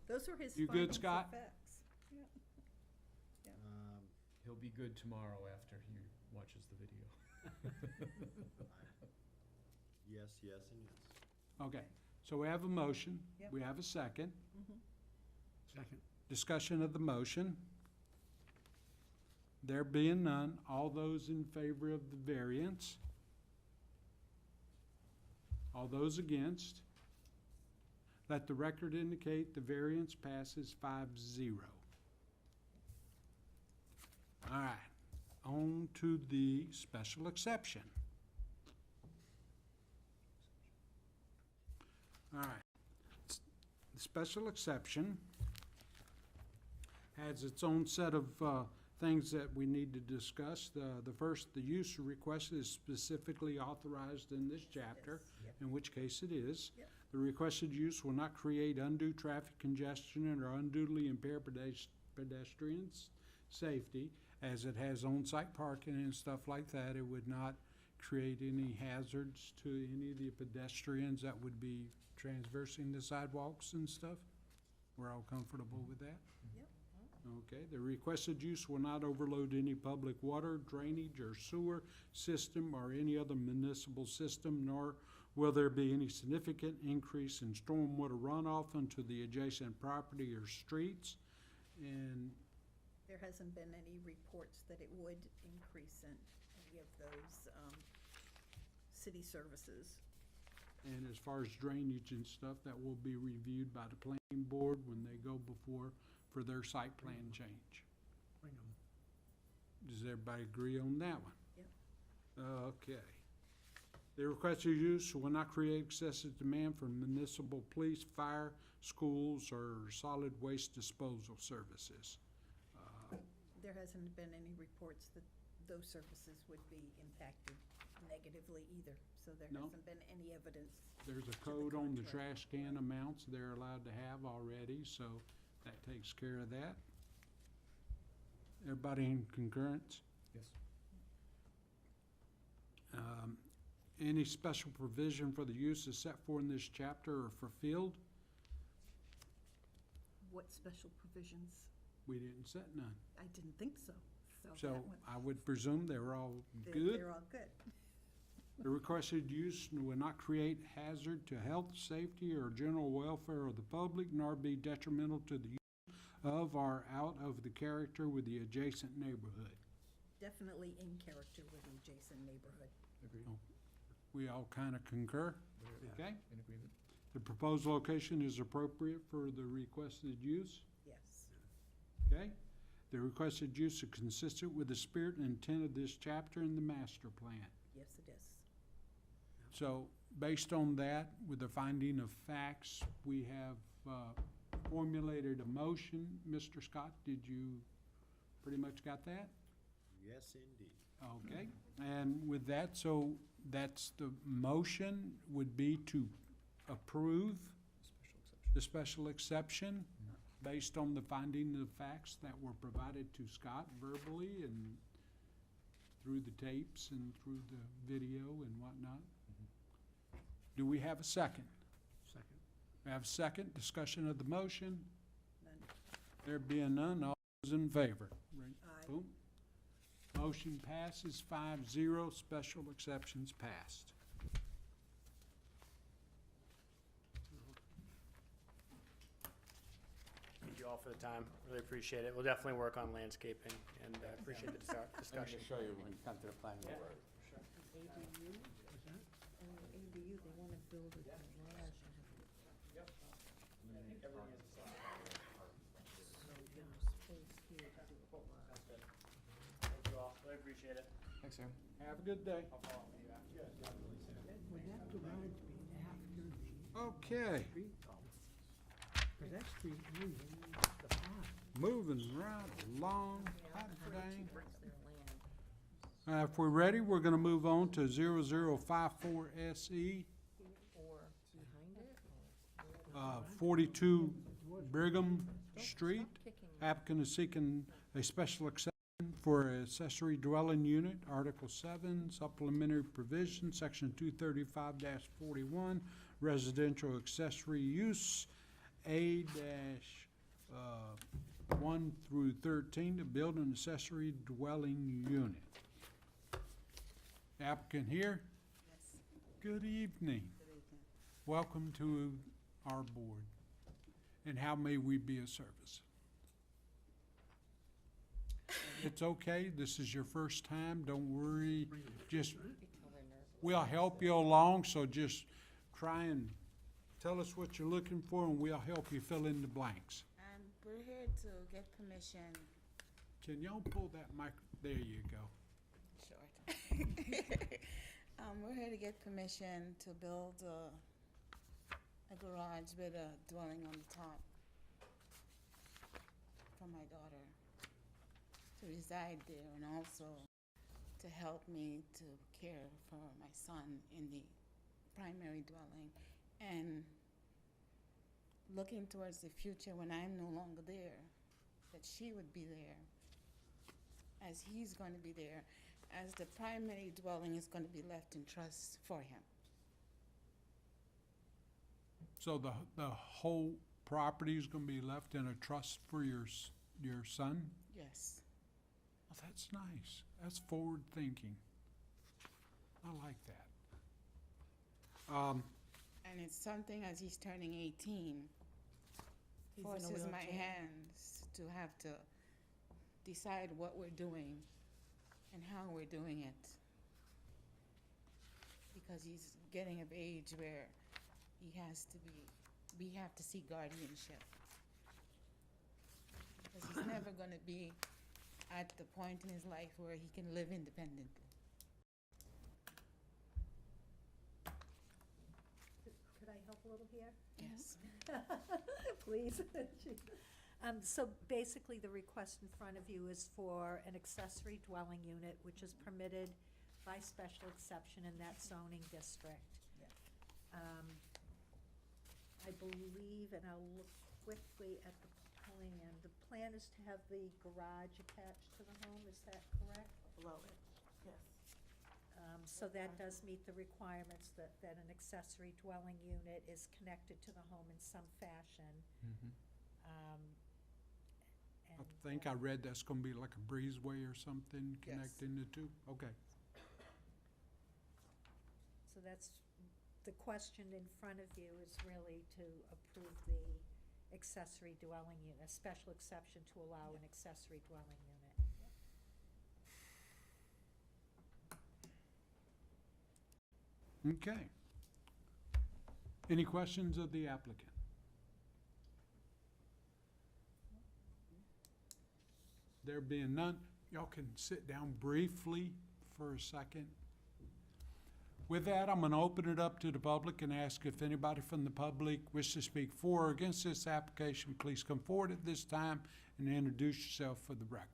Those are his You good, findings of Scott? facts. Yeah. He'll be good tomorrow after he watches the video. Yes, yes, and yes. Okay, so we have a motion. Yep. We have a second. Second. Discussion of the motion. There being none, all those in favor of the variance? All those against? Let the record indicate the variance passes 5-0. All right, on to the special exception. All right. The special exception has its own set of things that we need to discuss. The first, the use request is specifically authorized in this chapter, in which case it is. Yep. The requested use will not create undue traffic congestion or unduly impair pedestrians' safety, as it has on-site parking and stuff like that. It would not create any hazards to any of the pedestrians that would be transversing the sidewalks and stuff. We're all comfortable with that? Yep. Okay, the requested use will not overload any public water, drainage, or sewer system or any other municipal system, nor will there be any significant increase in stormwater runoff into the adjacent property or streets. And There hasn't been any reports that it would increase in any of those city services. And as far as drainage and stuff, that will be reviewed by the planning board when they go before for their site plan change. Bring 'em. Does everybody agree on that one? Yep. Okay. The requested use will not create excessive demand for municipal police, fire, schools, or solid waste disposal services. There hasn't been any reports that those services would be impacted negatively either, so there No. hasn't been any evidence. There's a code on the trash can amounts they're allowed to have already, so that takes care of that. Everybody in concurrence? Yes. Any special provision for the uses set forth in this chapter are fulfilled? What special provisions? We didn't set none. I didn't think so, so So that one, I would presume they were all they're good. all good. The requested use will not create hazard to health, safety, or general welfare of the public, nor be detrimental to the use of or out of the character with the adjacent neighborhood. Definitely in character with the adjacent neighborhood. Agreed. Oh. We all kind of concur, We're okay? in agreement. The proposed location is appropriate for the requested use, Yes. okay? The requested use is consistent with the spirit and intent of this chapter in the master plan. Yes, it is. So, based on that, with the finding of facts, we have formulated a motion. Mr. Scott, did you pretty much got that? Yes, indeed. Okay, and with that, so that's the motion would be to approve Special exception. the special exception based on the finding of facts that were provided to Scott verbally and through the tapes and through the video and whatnot. Do we have a second? Second. We have a second discussion of the motion. None. There being none, all those in favor? Aye. Boom. Motion passes 5-0, special exceptions passed. Thank you all for the time. Really appreciate it. We'll definitely work on landscaping and appreciate the discussion. show you when you come to the planning board. ADU, and the ADU, they wanna build a garage and have so there's space here to do a garage. Thank you all. Really appreciate it. Thanks, Sam. Have a good day. I'll follow up with you after. Would that garage be after the Okay, street though? Cause that street ends in the pond. moving right along. Hot dang. That's their land, If we're ready, we're gonna move on to 0054 SE, or behind it, or. 42 Brigham Street. Stop kicking me. Applicant is seeking a special exception for an accessory dwelling unit, Article 7, supplementary provision, Section 235-41, residential accessory use, A-1 through 13, to build an accessory dwelling unit. Applicant here? Yes, Good evening. good evening. Welcome to our board. And how may we be of service? It's okay, this is your first time, don't worry, just, You tell they're nervous. we'll help you along, so just try and tell us what you're looking for, and we'll help you fill in the blanks. We're here to get permission, Can y'all pull that mic, there you go. short. We're here to get permission to build a garage with a dwelling on the top for my daughter to reside there, and also to help me to care for my son in the primary dwelling, and looking towards the future when I'm no longer there, that she would be there, as he's going to be there, as the primary dwelling is going to be left in trust for him. So the whole property is gonna be left in a trust for your son? Yes. Well, that's nice. That's forward thinking. I like that. And it's something, as he's turning 18, He's in a forces my wheelchair. hands to have to decide what we're doing and how we're doing it. Because he's getting of age where he has to be, we have to seek guardianship. Because he's never gonna be at the point in his life where he can live independently. Could I help a little here? Yes. Please. So basically, the request in front of you is for an accessory dwelling unit, which is permitted by special exception in that zoning district. I believe, and I'll look quickly at the plan is to have the garage attached to the home, is that correct? Below it, yes. So that does meet the requirements that an accessory dwelling unit is connected to the home in some fashion. I think I read that's gonna be like a breezeway or something connecting the two? Okay. So that's, the question in front of you is really to approve the accessory dwelling unit, a special exception to allow an accessory dwelling unit. Okay. Any questions of the applicant? There being none, y'all can sit down briefly for a second. With that, I'm gonna open it up to the public and ask if anybody from the public wishes to speak for or against this application, please come forward at this time and introduce yourself for the record.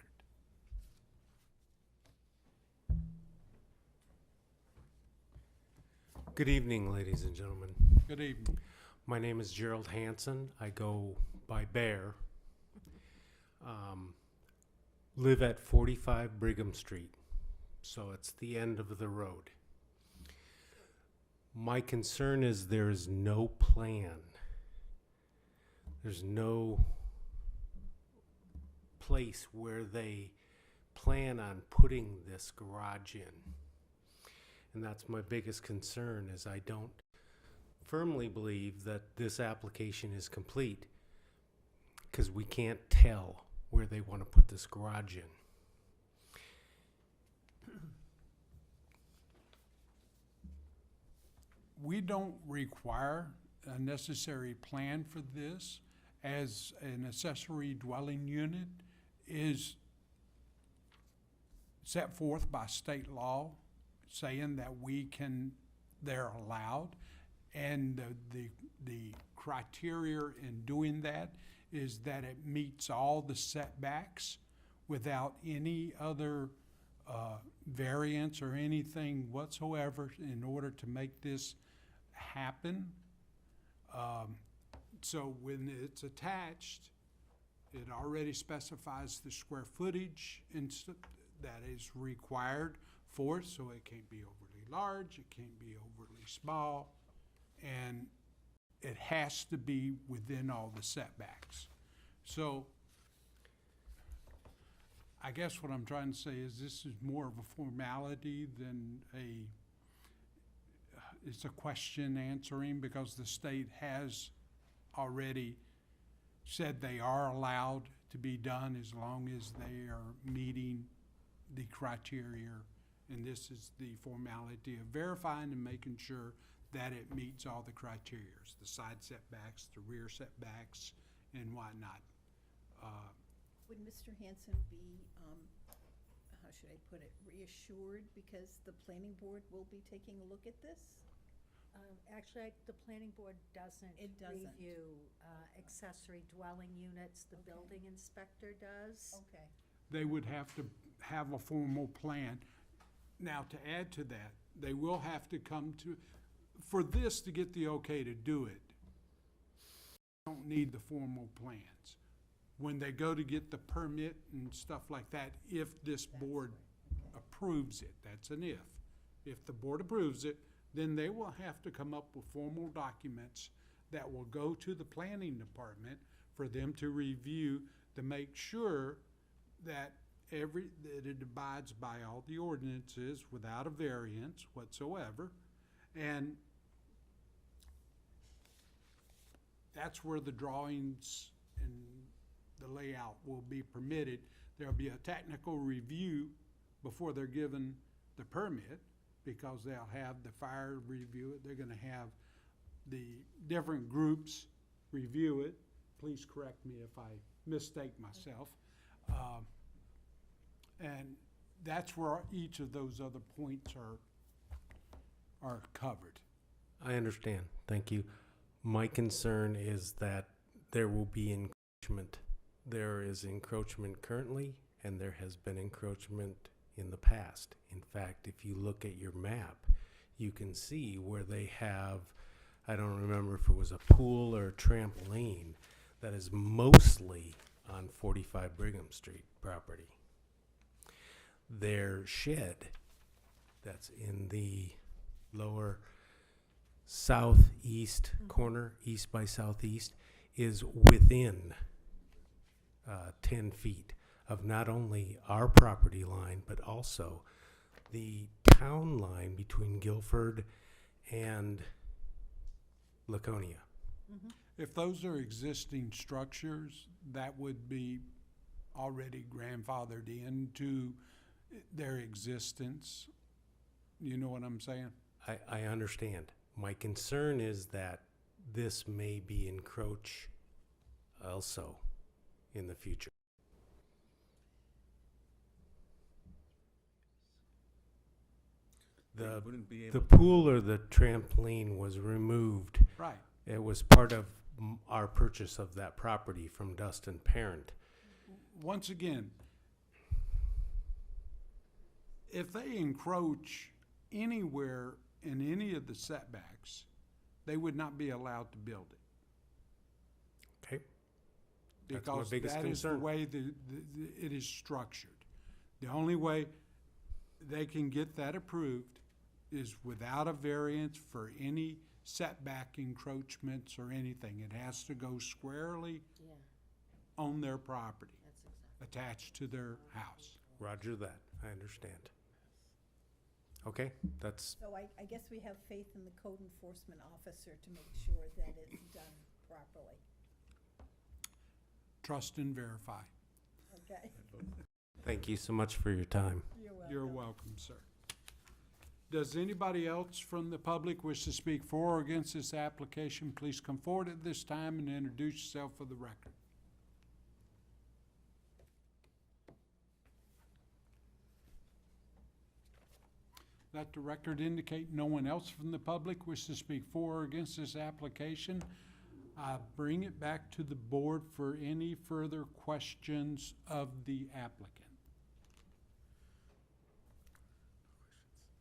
Good evening, ladies and gentlemen. Good evening. My name is Gerald Hansen. I go by Bear. Live at 45 Brigham Street, so it's the end of the road. My concern is there is no plan. There's no place where they plan on putting this garage in. And that's my biggest concern, is I don't firmly believe that this application is complete, because we can't tell where they want to put this garage in. We don't require a necessary plan for this, as an accessory dwelling unit is set forth by state law, saying that they're allowed. And the criteria in doing that is that it meets all the setbacks without any other variance or anything whatsoever in order to make this happen. So when it's attached, it already specifies the square footage that is required for it, so it can't be overly large, it can't be overly small, and it has to be within all the setbacks. So I guess what I'm trying to say is this is more of a formality than it's a question answering, because the state has already said they are allowed to be done as long as they are meeting the criteria. And this is the formality of verifying and making sure that it meets all the criteria, the side setbacks, the rear setbacks, and whatnot. Would Mr. Hanson be, how should I put it, reassured because the planning board will be taking a look at this? Actually, the planning board doesn't It doesn't. review accessory dwelling units, the Okay. building inspector does. Okay. They would have to have a formal plan. Now, to add to that, they will have to come to, for this to get the okay to do it, don't need the formal plans. When they go to get the permit and stuff like that, if this board approves it, that's an if. If the board approves it, then they will have to come up with formal documents that will go to the planning department for them to review, to make sure that that it abides by all the ordinances without a variance whatsoever. And that's where the drawings and the layout will be permitted. There'll be a technical review before they're given the permit, because they'll have the fire review it. They're gonna have the different groups review it. Please correct me if I mistake myself. And that's where each of those other points are covered. I understand, thank you. My concern is that there will be encroachment. There is encroachment currently, and there has been encroachment in the past. In fact, if you look at your map, you can see where they have, I don't remember if it was a pool or a trampoline, that is mostly on 45 Brigham Street property. Their shed, that's in the lower southeast corner, east by southeast, is within 10 feet of not only our property line, but also the town line between Guilford and Laconia. If those are existing structures, that would be already grandfathered into their existence. You know what I'm saying? I understand. My concern is that this may be encroach also in the future. They wouldn't be The able to. pool or the trampoline was removed. Right. It was part of our purchase of that property from Dustin Parent. Once again, if they encroach anywhere in any of the setbacks, they would not be allowed to build it. Okay? That's my Because biggest that is the concern. way it is structured. The only way they can get that approved is without a variance for any setback encroachments or anything. It has to go squarely Yeah, on their property. that's exactly. attached to their house. Roger that, I understand. Okay, that's, So I guess we have faith in the code enforcement officer to make sure that it's done properly, Trust and verify. okay? thank you so much for your time. You're welcome. You're welcome, sir. Does anybody else from the public wish to speak for or against this application? Please come forward at this time and introduce yourself for the record. Let the record indicate no one else from the public wishes to speak for or against this application. I bring it back to the board for any further questions of the applicant.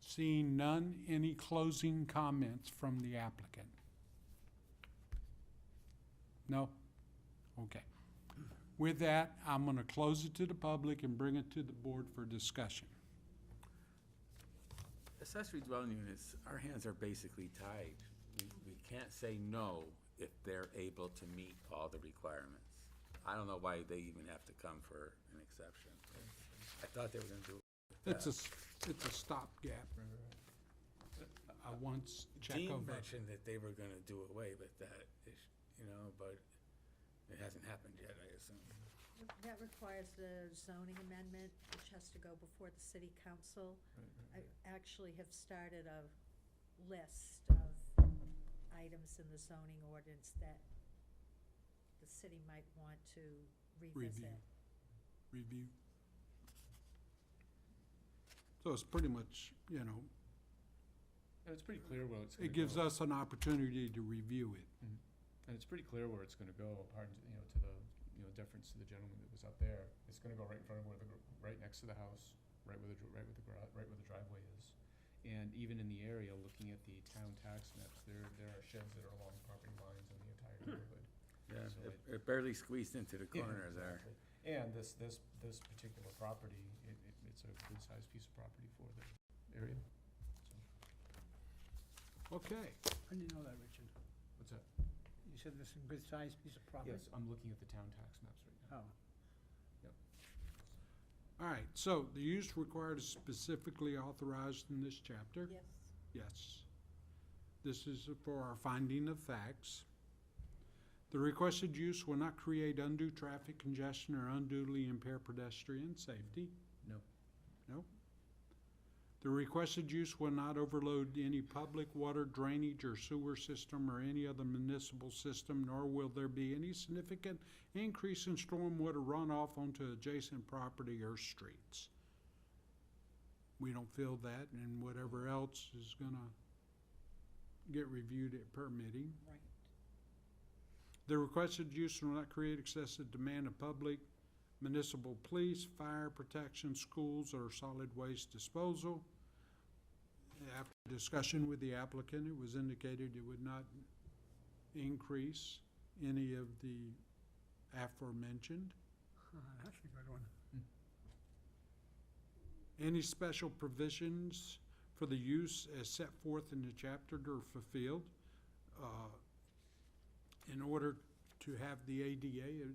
Seeing none, any closing comments from the applicant? No? Okay. With that, I'm going to close it to the public and bring it to the board for discussion. Accessory dwelling units, our hands are basically tied. We can't say no if they're able to meet all the requirements. I don't know why they even have to come for an exception. I thought they were gonna do it. It's a stopgap. Once check Dean over. mentioned that they were gonna do away with that, but it hasn't happened yet, I assume. That requires a zoning amendment, which has to go before the city council. I actually have started a list of items in the zoning ordinance that the city might want to revisit. Review. So it's pretty much, And it's pretty clear where it's gonna it go. gives us an opportunity to review it. And it's pretty clear where it's gonna go, pardon, to the, deference to the gentleman that was up there. It's gonna go right in front of right next to the house, right where the driveway is. And even in the area, looking at the town tax maps, there are sheds that are along property lines in the entire neighborhood. Yeah, So it barely squeezed into the Yeah, corner there. exactly. And this particular property, it's a good sized piece of property for the area. So, Okay. I didn't know that, Richard. what's that? You said this is a good-sized piece of property? Yes, I'm looking at the town tax maps right now. Oh, All right, so the use required is specifically authorized in this chapter? Yes. Yes. This is for our finding of facts. The requested use will not create undue traffic congestion or unduly impair pedestrian safety. No. No. The requested use will not overload any public water drainage or sewer system or any other municipal system, nor will there be any significant increase in stormwater runoff onto adjacent property or streets. We don't feel that, and whatever else is gonna get reviewed at permitting. Right. The requested use will not create excessive demand of public, municipal police, fire protection, schools, or solid waste disposal. After discussion with the applicant, it was indicated it would not increase any of the aforementioned. that's a good one. Any special provisions for the use as set forth in the chapter are fulfilled. In order to have the ADA,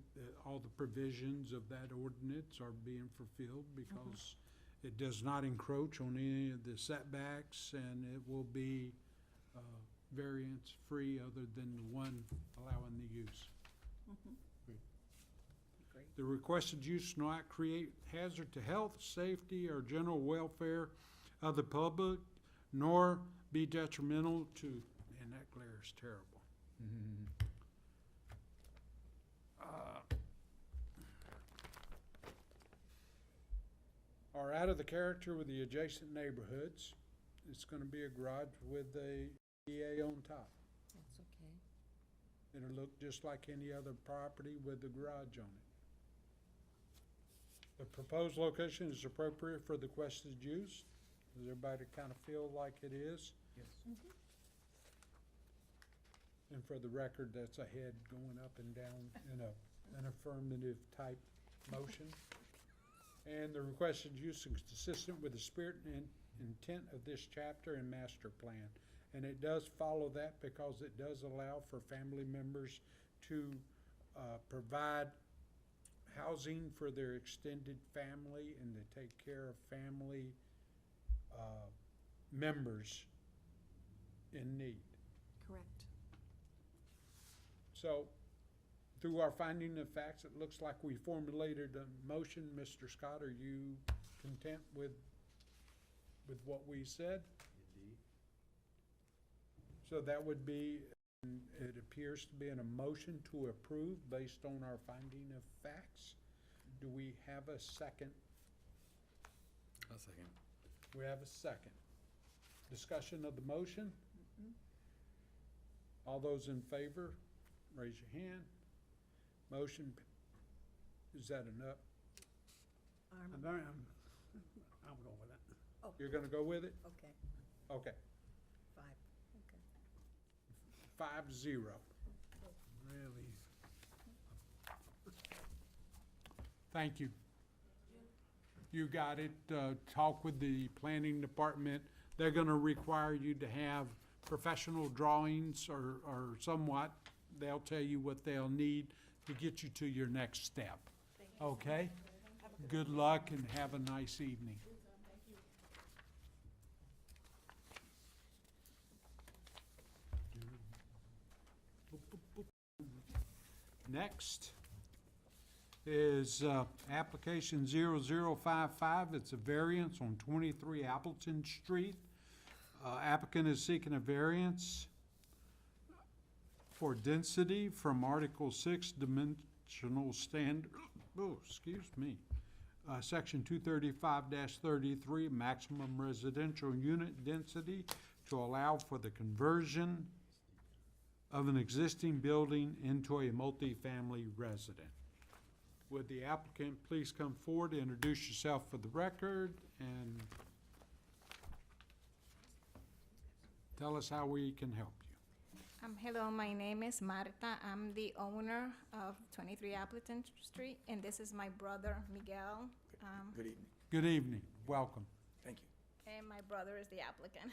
all the provisions of that ordinance are being fulfilled because it does not encroach on any of the setbacks, and it will be variance-free other than the one allowing the use. Great. The requested use will not create hazard to health, safety, or general welfare of the public, nor be detrimental to, and that glare is terrible. Are out of the character with the adjacent neighborhoods. It's gonna be a garage with a EA on top. That's okay. It'll look just like any other property with a garage on it. The proposed location is appropriate for the requested use. Does everybody kind of feel like it is? Yes. And for the record, that's a head going up and down in an affirmative type motion. And the requested use is consistent with the spirit and intent of this chapter and master plan. And it does follow that because it does allow for family members to provide housing for their extended family and to take care of family members in need. Correct. So, through our finding of facts, it looks like we formulated a motion. Mr. Scott, are you content with what we said? Indeed. So that would be, it appears to be a motion to approve based on our finding of facts. Do we have a second? A second. We have a second. Discussion of the motion? All those in favor, raise your hand. Motion, is that enough? I'll go with it. You're gonna go with it? Okay, Okay, 5, okay. 5-0. Really. Thank you. You got it. Talk with the planning department. They're gonna require you to have professional drawings or somewhat. They'll tell you what they'll need to get you to your next step. Okay? Good luck and have a nice evening. Next is application 0055. It's a variance on 23 Appleton Street. Applicant is seeking a variance for density from Article 6 dimensional standard, Section 235-33, maximum residential unit density to allow for the conversion of an existing building into a multifamily resident. Would the applicant please come forward, introduce yourself for the record, and tell us how we can help you. Hello, my name is Marta. I'm the owner of 23 Appleton Street, and this is my brother, Miguel. Good evening. Good evening, welcome. Thank you. And my brother is the applicant.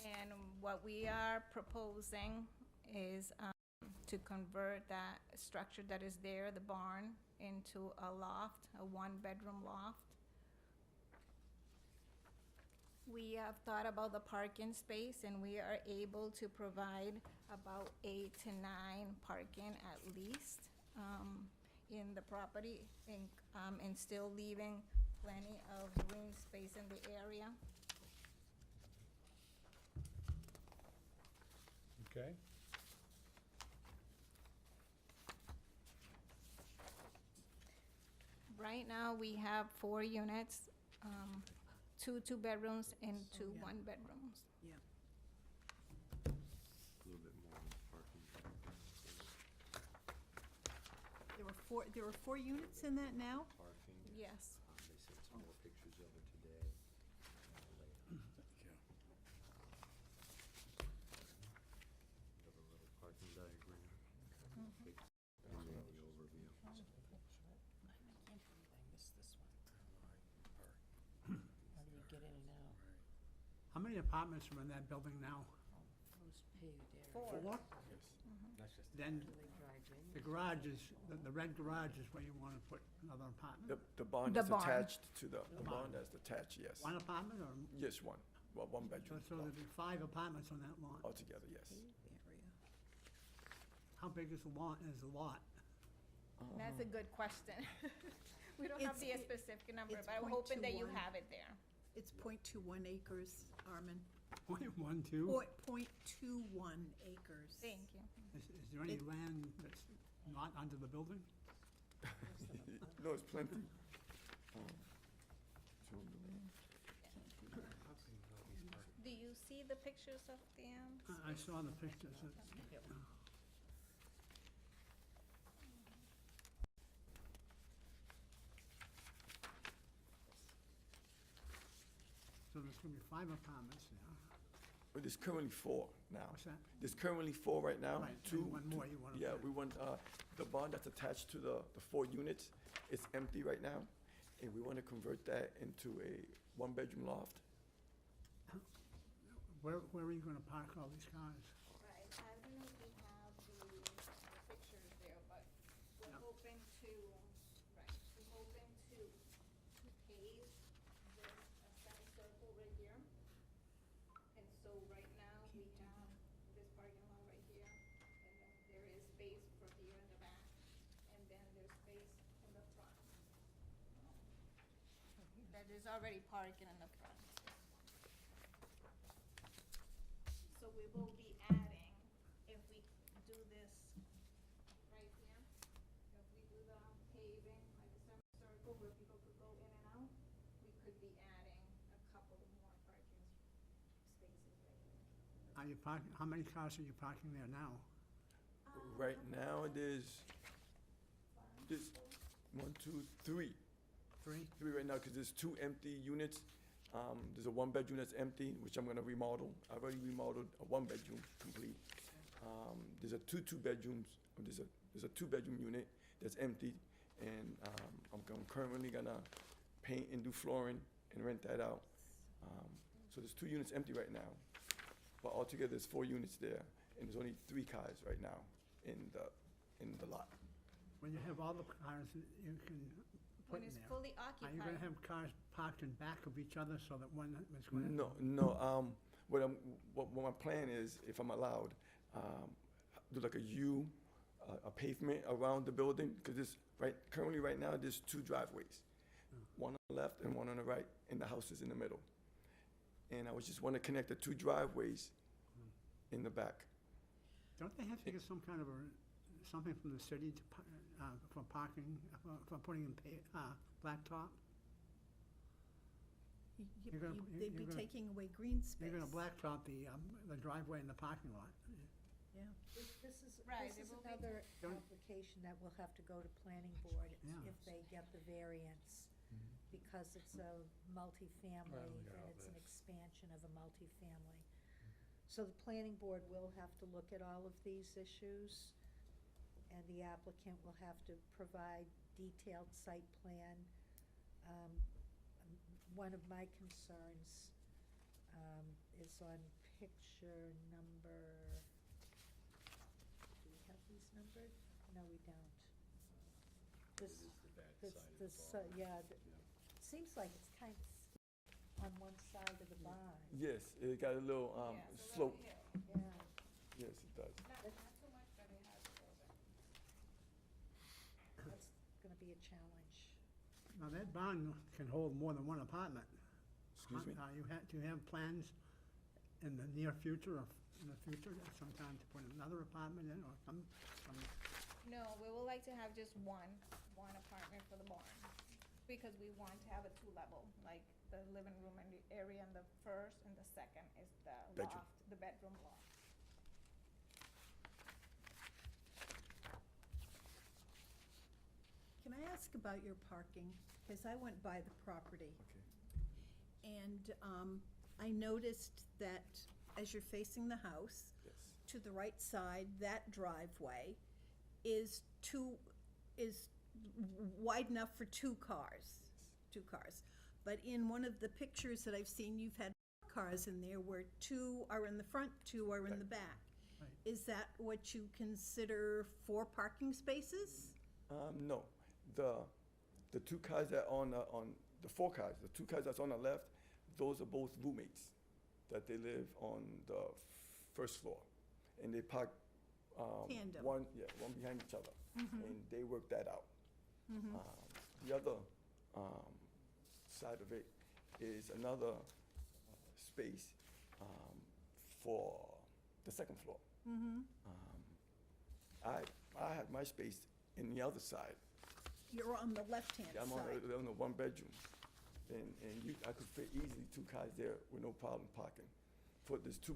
And what we are proposing is to convert that structure that is there, the barn, into a loft, a one-bedroom loft. We have thought about the parking space, and we are able to provide about 8 to 9 parking at least in the property, and still leaving plenty of green space in the area. Okay. Right now, we have 4 units, 2 two-bedrooms and 2 yeah. one-bedrooms. Yeah. A little bit more on parking. There were 4 units in that now? Parking. Yes. They sent some more pictures of it today. Later. Of a little parking diagram. And then the overview. How many apartments are in that building now? Four. 4? That's just. Then the garage is, the red garage is where you wanna put another apartment? The barn The is barn. attached to the barn. barn that's attached, yes. One apartment or, Yes, one. Well, one bedroom. so there'd be 5 apartments on that lot? Altogether, yes. How big is the lot, That's a good question. We don't have the It's- specific number, it's but I'm hoping that you 0.21. have it there. It's 0.21 acres, Armin. 0.12? 0.21 acres. Thank you. Is there any land that's not under the building? No, it's plenty. Do you see the pictures of the, I saw the pictures. So there's gonna be 5 apartments now. But there's currently 4 now. What's that? There's currently 4 right now. Right, and 2. one more you wanna Yeah, put we want, the barn that's attached to the 4 units, it's empty right now. And we want to convert that into a one-bedroom loft. Where are you gonna park all these cars? right, I don't know if we have the pictures there, but We're hoping to, right, we're hoping to pave this semicircle right here. And so right now, we have this parking lot right here, and then there is space for here in the back, and then there's space in the front. That is already parking in the front. So we will be adding, if we do this right here, if we do the paving, like a semicircle where people could go in and out, we could be adding a couple more parking spaces right here. Are you parking, how many cars are you parking there now? Right now, there's 1, 2, 3. Three? 3 right now, because there's 2 empty units. There's a 1-bedroom that's empty, which I'm gonna remodel. I've already remodeled a 1-bedroom complete. There's a 2-bedrooms, there's a 2-bedroom unit that's empty, and I'm currently gonna paint and do flooring and rent that out. So there's 2 units empty right now, but altogether there's 4 units there, and there's only 3 cars right now in the lot. When you have all the cars you can put When in it's there, fully are you occupied. gonna have cars parked in back of each other so that one is gonna? No. What my plan is, if I'm allowed, do like a U, a pavement around the building, because currently right now, there's 2 driveways. One on the left and one on the right, and the house is in the middle. And I was just wanna connect the 2 driveways in the back. Don't they have to get some kind of something from the city to, for parking, for putting in blacktop? You're gonna- They'd be you're gonna- taking away green space. You're gonna blacktop the driveway in the parking lot. Yeah. This is Right, it will be- another Don't- application that will have to go to planning board Yeah. if they get the variance. Because it's a multifamily, and it's an expansion of a multifamily. So the planning board will have to look at all of these issues, and the applicant will have to provide detailed site plan. One of my concerns is on picture number, do we have these numbered? No, we don't. Seems like it's kind of steep on one side of the barn. Yes, it got a little Yeah, it's a little slope. hill. Yeah. Yes, it does. Not too much, but it has a little bit. That's gonna be a challenge. Now, that barn can hold more than one apartment. Excuse me? Do you have plans in the near future, or in the future, sometime to put another apartment in, or some? No, we would like to have just one apartment for the barn, because we want to have a 2-level, like the living room and the area in the first, and the second is the Bedroom. loft, the bedroom loft. Can I ask about your parking? Because I went by the property. Okay. And I noticed that as you're facing the house, Yes. to the right side, that driveway is wide enough for 2 cars. But in one of the pictures that I've seen, you've had cars in there where 2 are in the front, 2 are in the back. Right. Is that what you consider 4 parking spaces? No, the 2 cars that on the 4 cars, the 2 cars that's on the left, those are both roommates that they live on the first floor, and they park Tandem. one behind each other, and they work that out. The other side of it is another space for the second floor. I had my space in the other side. You're on the left-hand I'm side. on the 1-bedroom, and I could fit easily 2 cars there with no problem parking. There's 2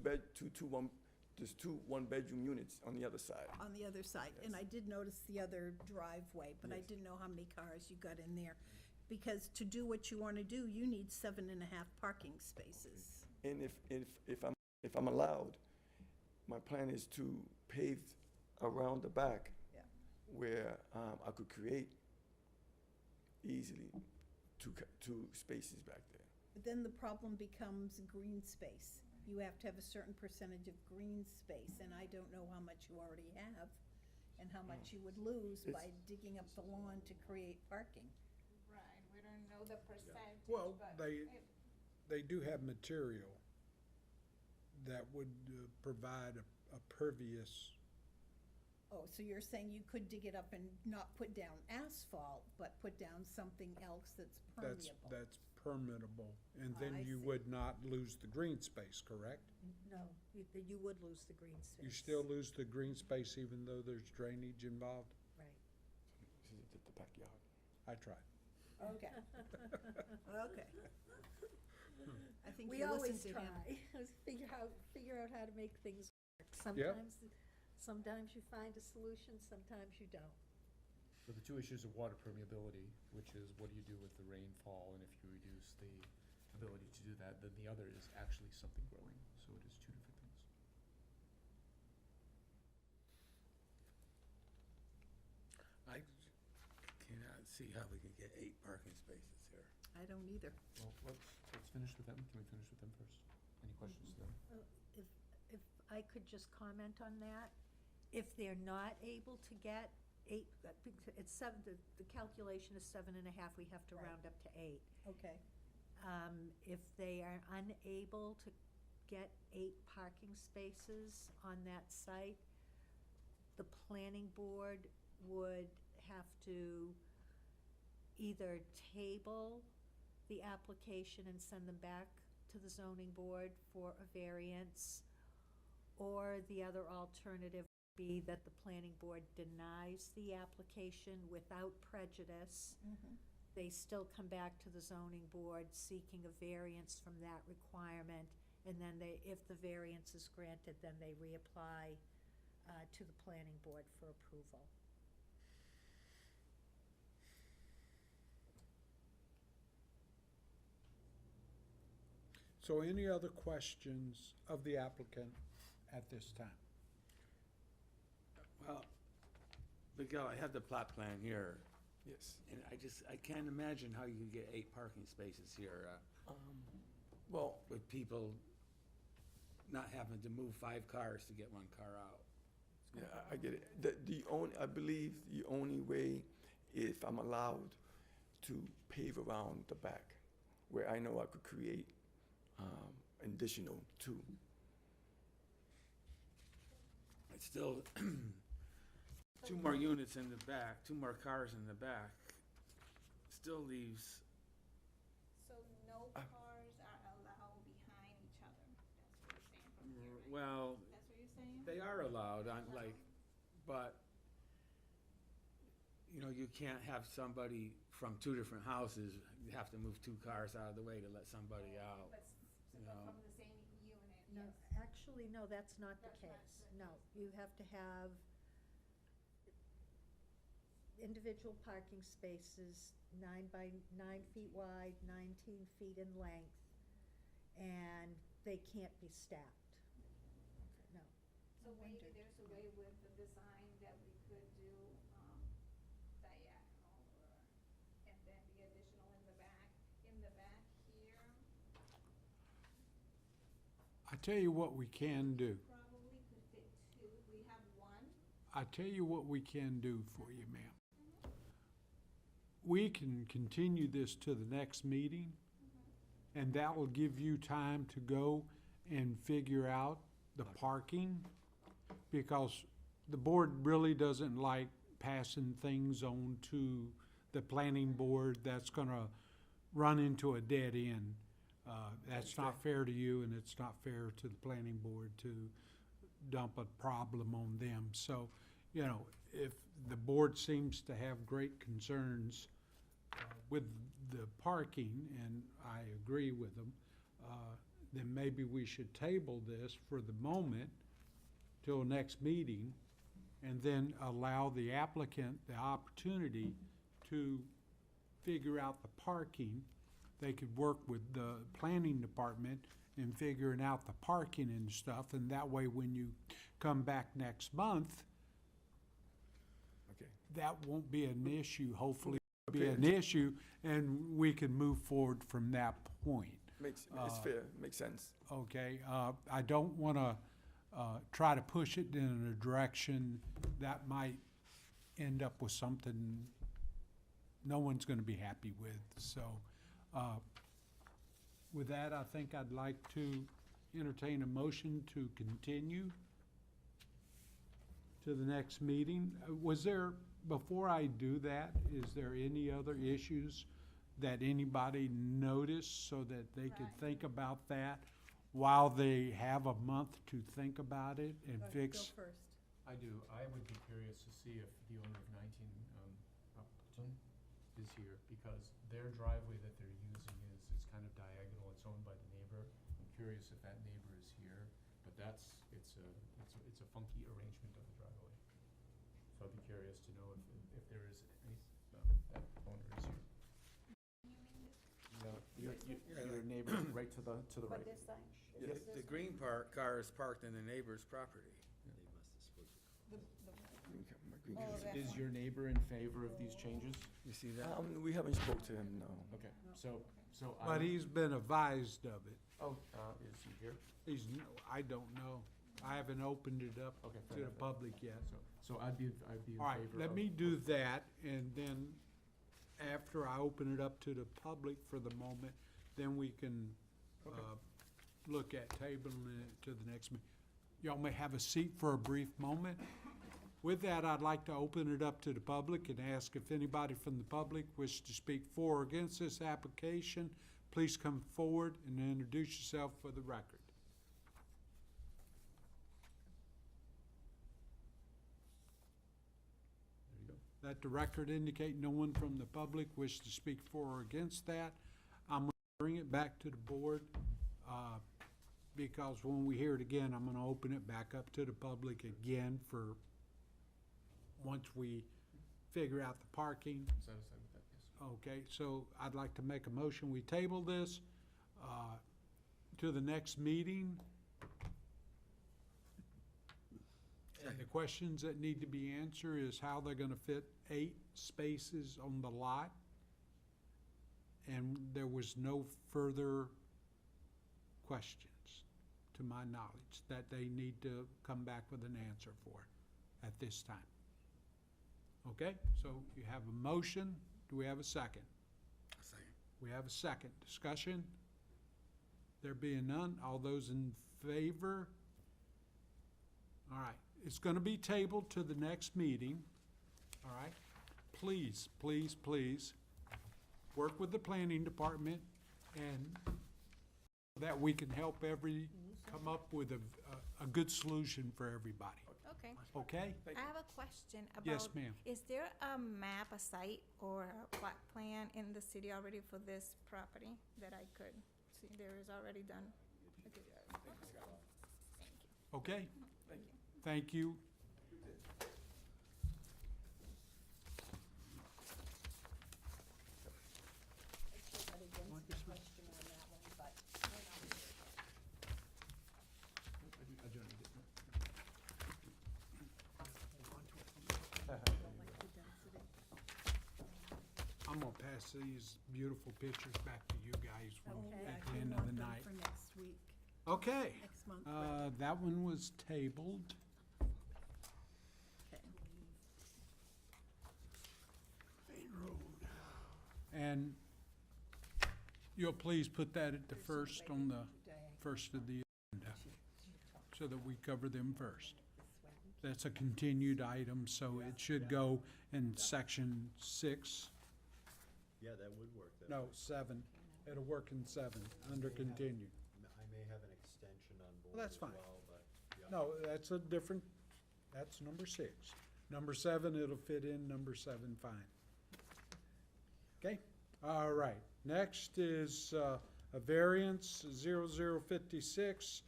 1-bedroom units on the other side. On the other side. And I did notice the other driveway, but I Yes. didn't know how many cars you got in there. Because to do what you want to do, you need 7.5 parking spaces. And if I'm allowed, my plan is to pave around the back. Yeah. Where I could create easily 2 spaces back there. But then the problem becomes green space. You have to have a certain percentage of green space, and I don't know how much you already have. and how much you would lose by It's- digging up the lawn to create parking. Right, we don't know the percentage, Well, but they do have material that would provide a pervious, Oh, so you're saying you could dig it up and not put down asphalt, but put down something else that's permeable? that's permeable, and I then you see. would not lose the green space, correct? No, you would lose the green space. You still lose the green space even though there's drainage involved? Right. This is the backyard. I tried. Okay. Okay. I think We you always listened to him. try, figure out how to make things work. Sometimes you find a solution, sometimes you don't. So the two issues of water permeability, which is what do you do with the rainfall, and if you reduce the ability to do that, then the other is actually something growing, so it is two different things. I cannot see how we can get 8 parking spaces here. I don't either. Well, let's finish with them. Can we finish with them first? Any questions to them? If I could just comment on that, if they're not able to get 8, it's 7, the calculation is 7.5, we have to Right. round up to 8. Okay. If they are unable to get 8 parking spaces on that site, the planning board would have to either table the application and send them back to the zoning board for a variance, or the other alternative would be that the planning board denies the application without prejudice. Mhm. They still come back to the zoning board seeking a variance from that requirement, and then if the variance is granted, then they reapply to the planning board for approval. So any other questions of the applicant at this time? Well, Miguel, I have the plot plan here, Yes. and I can't imagine how you can get 8 parking spaces here, Well, with people not having to move 5 cars to get 1 car out. yeah, I get it. I believe the only way, if I'm allowed to pave around the back, where I know I could create additional 2. It's still 2 more units in the back, 2 more cars in the back, still leaves, so no cars are allowed behind each other. That's what you're saying from here, right? well, That's what you're saying? they are allowed on, like, but, you know, you can't have somebody from 2 different houses, you have to move 2 cars out of the way to let somebody out. But you know. from the same unit, No, yes. actually, no, that's not the That's not case. the No, you have to have individual parking spaces, 9 by 9 feet wide, 19 feet in length, and they can't be stacked. No. So maybe there's a way with the design that we could do, diagonal and then the additional in the back here, I tell you what we can do. probably could fit 2. We have 1. I tell you what we can do for you, ma'am. We can continue this to the next meeting, and that will give you time to go and figure out the parking, because the board really doesn't like passing things on to the planning board that's gonna run into a dead end. That's not fair to you, and it's not fair to the planning board to dump a problem on them. So, you know, if the board seems to have great concerns with the parking, and I agree with them, then maybe we should table this for the moment till next meeting, and then allow the applicant the opportunity to figure out the parking. They could work with the planning department in figuring out the parking and stuff, and that way when you come back next month, Okay. that won't be an issue, hopefully it'll be Okay. an issue, and we can move forward from that point, It's fair, makes sense. okay? I don't wanna, try to push it in a direction that might end up with something no one's gonna be happy with. So, with that, I think I'd like to entertain a motion to continue to the next meeting. Was there, before I do that, is there any other issues that anybody noticed so that they could think about that while they have a month to think about it and fix? Go first. I do. I would be curious to see if the owner of 19 Appleton is here, because their driveway that they're using is kind of diagonal. It's owned by the neighbor. I'm curious if that neighbor is here, but it's a funky arrangement of the driveway. So I'd be curious to know if there is any, that owner is here. Your neighbor right to the right. But this side? The green car is parked in the neighbor's property. Is your neighbor in favor of these changes? You see that? We haven't spoke to him, no. Okay, so I. But he's been advised of it. Oh, is he here? I don't know. I haven't opened it up Okay, fair to the enough. public yet. So I'd be in favor All right, of. let me do that, and then after I open it up to the public for the moment, then we can, look at tabling it to the next meeting. Y'all may have a seat for a brief moment. With that, I'd like to open it up to the public and ask if anybody from the public wishes to speak for or against this application. Please come forward and introduce yourself for the record. There you go. Let the record indicate no one from the public wishes to speak for or against that. I'm going to bring it back to the board, because when we hear it again, I'm going to open it back up to the public again for, once we figure out the parking. Satisfied with that, yes. Okay, so I'd like to make a motion, we table this to the next meeting. And the questions that need to be answered is how they're gonna fit 8 spaces on the lot. And there was no further questions, to my knowledge, that they need to come back with an answer for at this time. Okay, so you have a motion. Do we have a second? Second. We have a second. Discussion? There being none, all those in favor? All right, it's gonna be tabled to the next meeting, all right? Please, please, please, work with the planning department and that we can help come up with a good solution for everybody, Okay. okay? I have a question about. Yes, ma'am. Is there a map, a site, or a plot plan in the city already for this property that I could see? There is already done. Okay. Thank you. Okay? Thank you. I'm gonna pass these beautiful pictures back to you guys Okay. at the end of the night. For next week, Okay, next month. right? that one was tabled. Okay. Main Road. And you'll please put that at the first on the first of the agenda, so that we cover them first. That's a continued item, so it should go in section 6. Yeah, that would work. No, 7. It'll work in 7, under continued. I may have an extension on board Well, that's as fine. well, but, yeah. No, that's a different, that's number 6. Number 7, it'll fit in number 7 fine. Okay, all right. Next is a variance 0056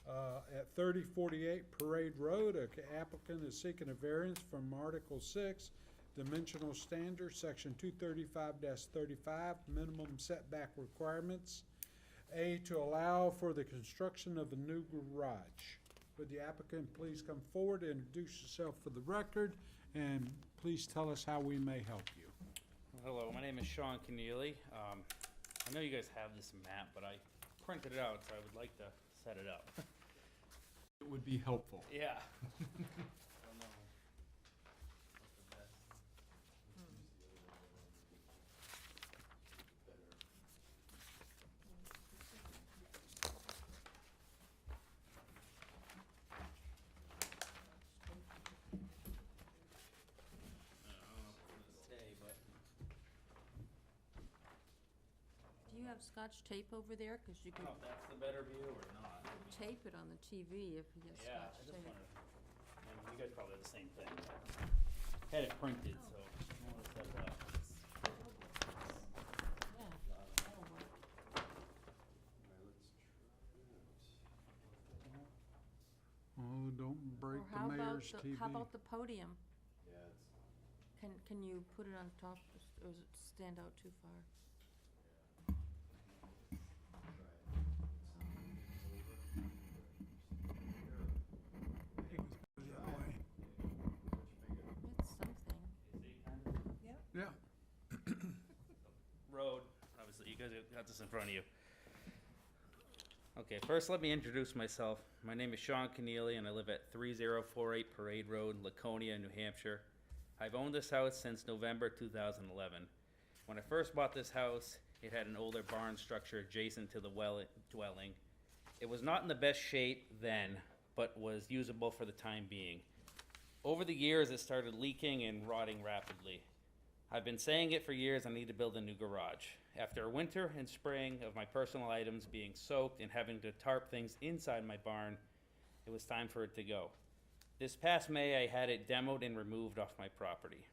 at 3048 Parade Road. An applicant is seeking a variance from Article 6, Dimensional Standards, Section 235-35, Minimum Setback Requirements. A, to allow for the construction of a new garage. Would the applicant please come forward, introduce yourself for the record, and please tell us how we may help you. Hello, my name is Sean Keneally. I know you guys have this map, but I printed it out, so I would like to set it up. It would be helpful. Yeah. I don't know what the best have scotch tape over there? Because you I could don't know if that's the better view or not. tape it on the TV if you get Yeah, I scotch just tape. wondered, and you guys probably have the same thing. Had it printed, so I wanna set it up. Yeah, that'll work. Alright, let's try that. Oh, don't break Or the how about mayor's TV. How about the podium? Yeah, it's, Can you put it on top, or does it stand out too far? It's something. Yeah. Road, obviously, you guys got this in front of you. Okay, first let me introduce myself. My name is Sean Keneally, and I live at 3048 Parade Road, Laconia, New Hampshire. I've owned this house since November 2011. When I first bought this house, it had an older barn structure adjacent to the dwelling. It was not in the best shape then, but was usable for the time being. Over the years, it started leaking and rotting rapidly. I've been saying it for years, I need to build a new garage. After a winter and spring of my personal items being soaked and having to tarp things inside my barn, it was time for it to go. This past May, I had it demoed and removed off my property.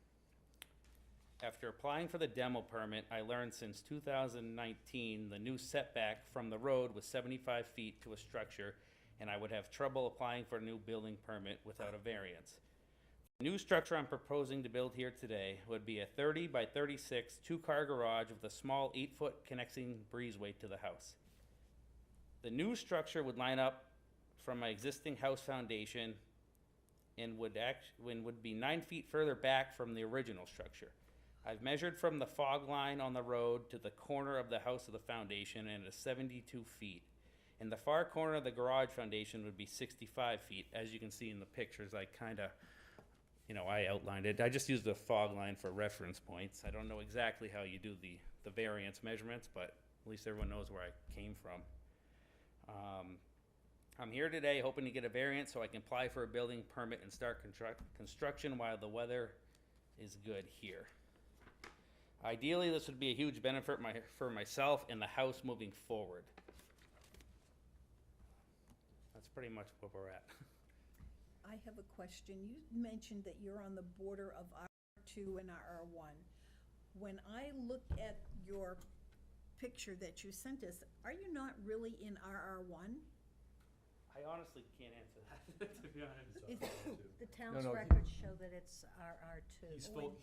After applying for the demo permit, I learned since 2019, the new setback from the road was 75 feet to a structure, and I would have trouble applying for a new building permit without a variance. The new structure I'm proposing to build here today would be a 30 by 36 two-car garage with a small 8-foot connecting breezeway to the house. The new structure would line up from my existing house foundation and would be 9 feet further back from the original structure. I've measured from the fog line on the road to the corner of the house of the foundation, and it is 72 feet. In the far corner of the garage foundation would be 65 feet. As you can see in the pictures, I I outlined it. I just used the fog line for reference points. I don't know exactly how you do the variance measurements, but at least everyone knows where I came from. I'm here today hoping to get a variance so I can apply for a building permit and start construction while the weather is good here. Ideally, this would be a huge benefit for myself and the house moving forward. That's pretty much where we're at. I have a question. You mentioned that you're on the border of R2 and R1. When I look at your picture that you sent us, are you not really in RR1? I honestly can't answer that, to be honest. The town's No, records show that it's RR2. He's Oh, full, it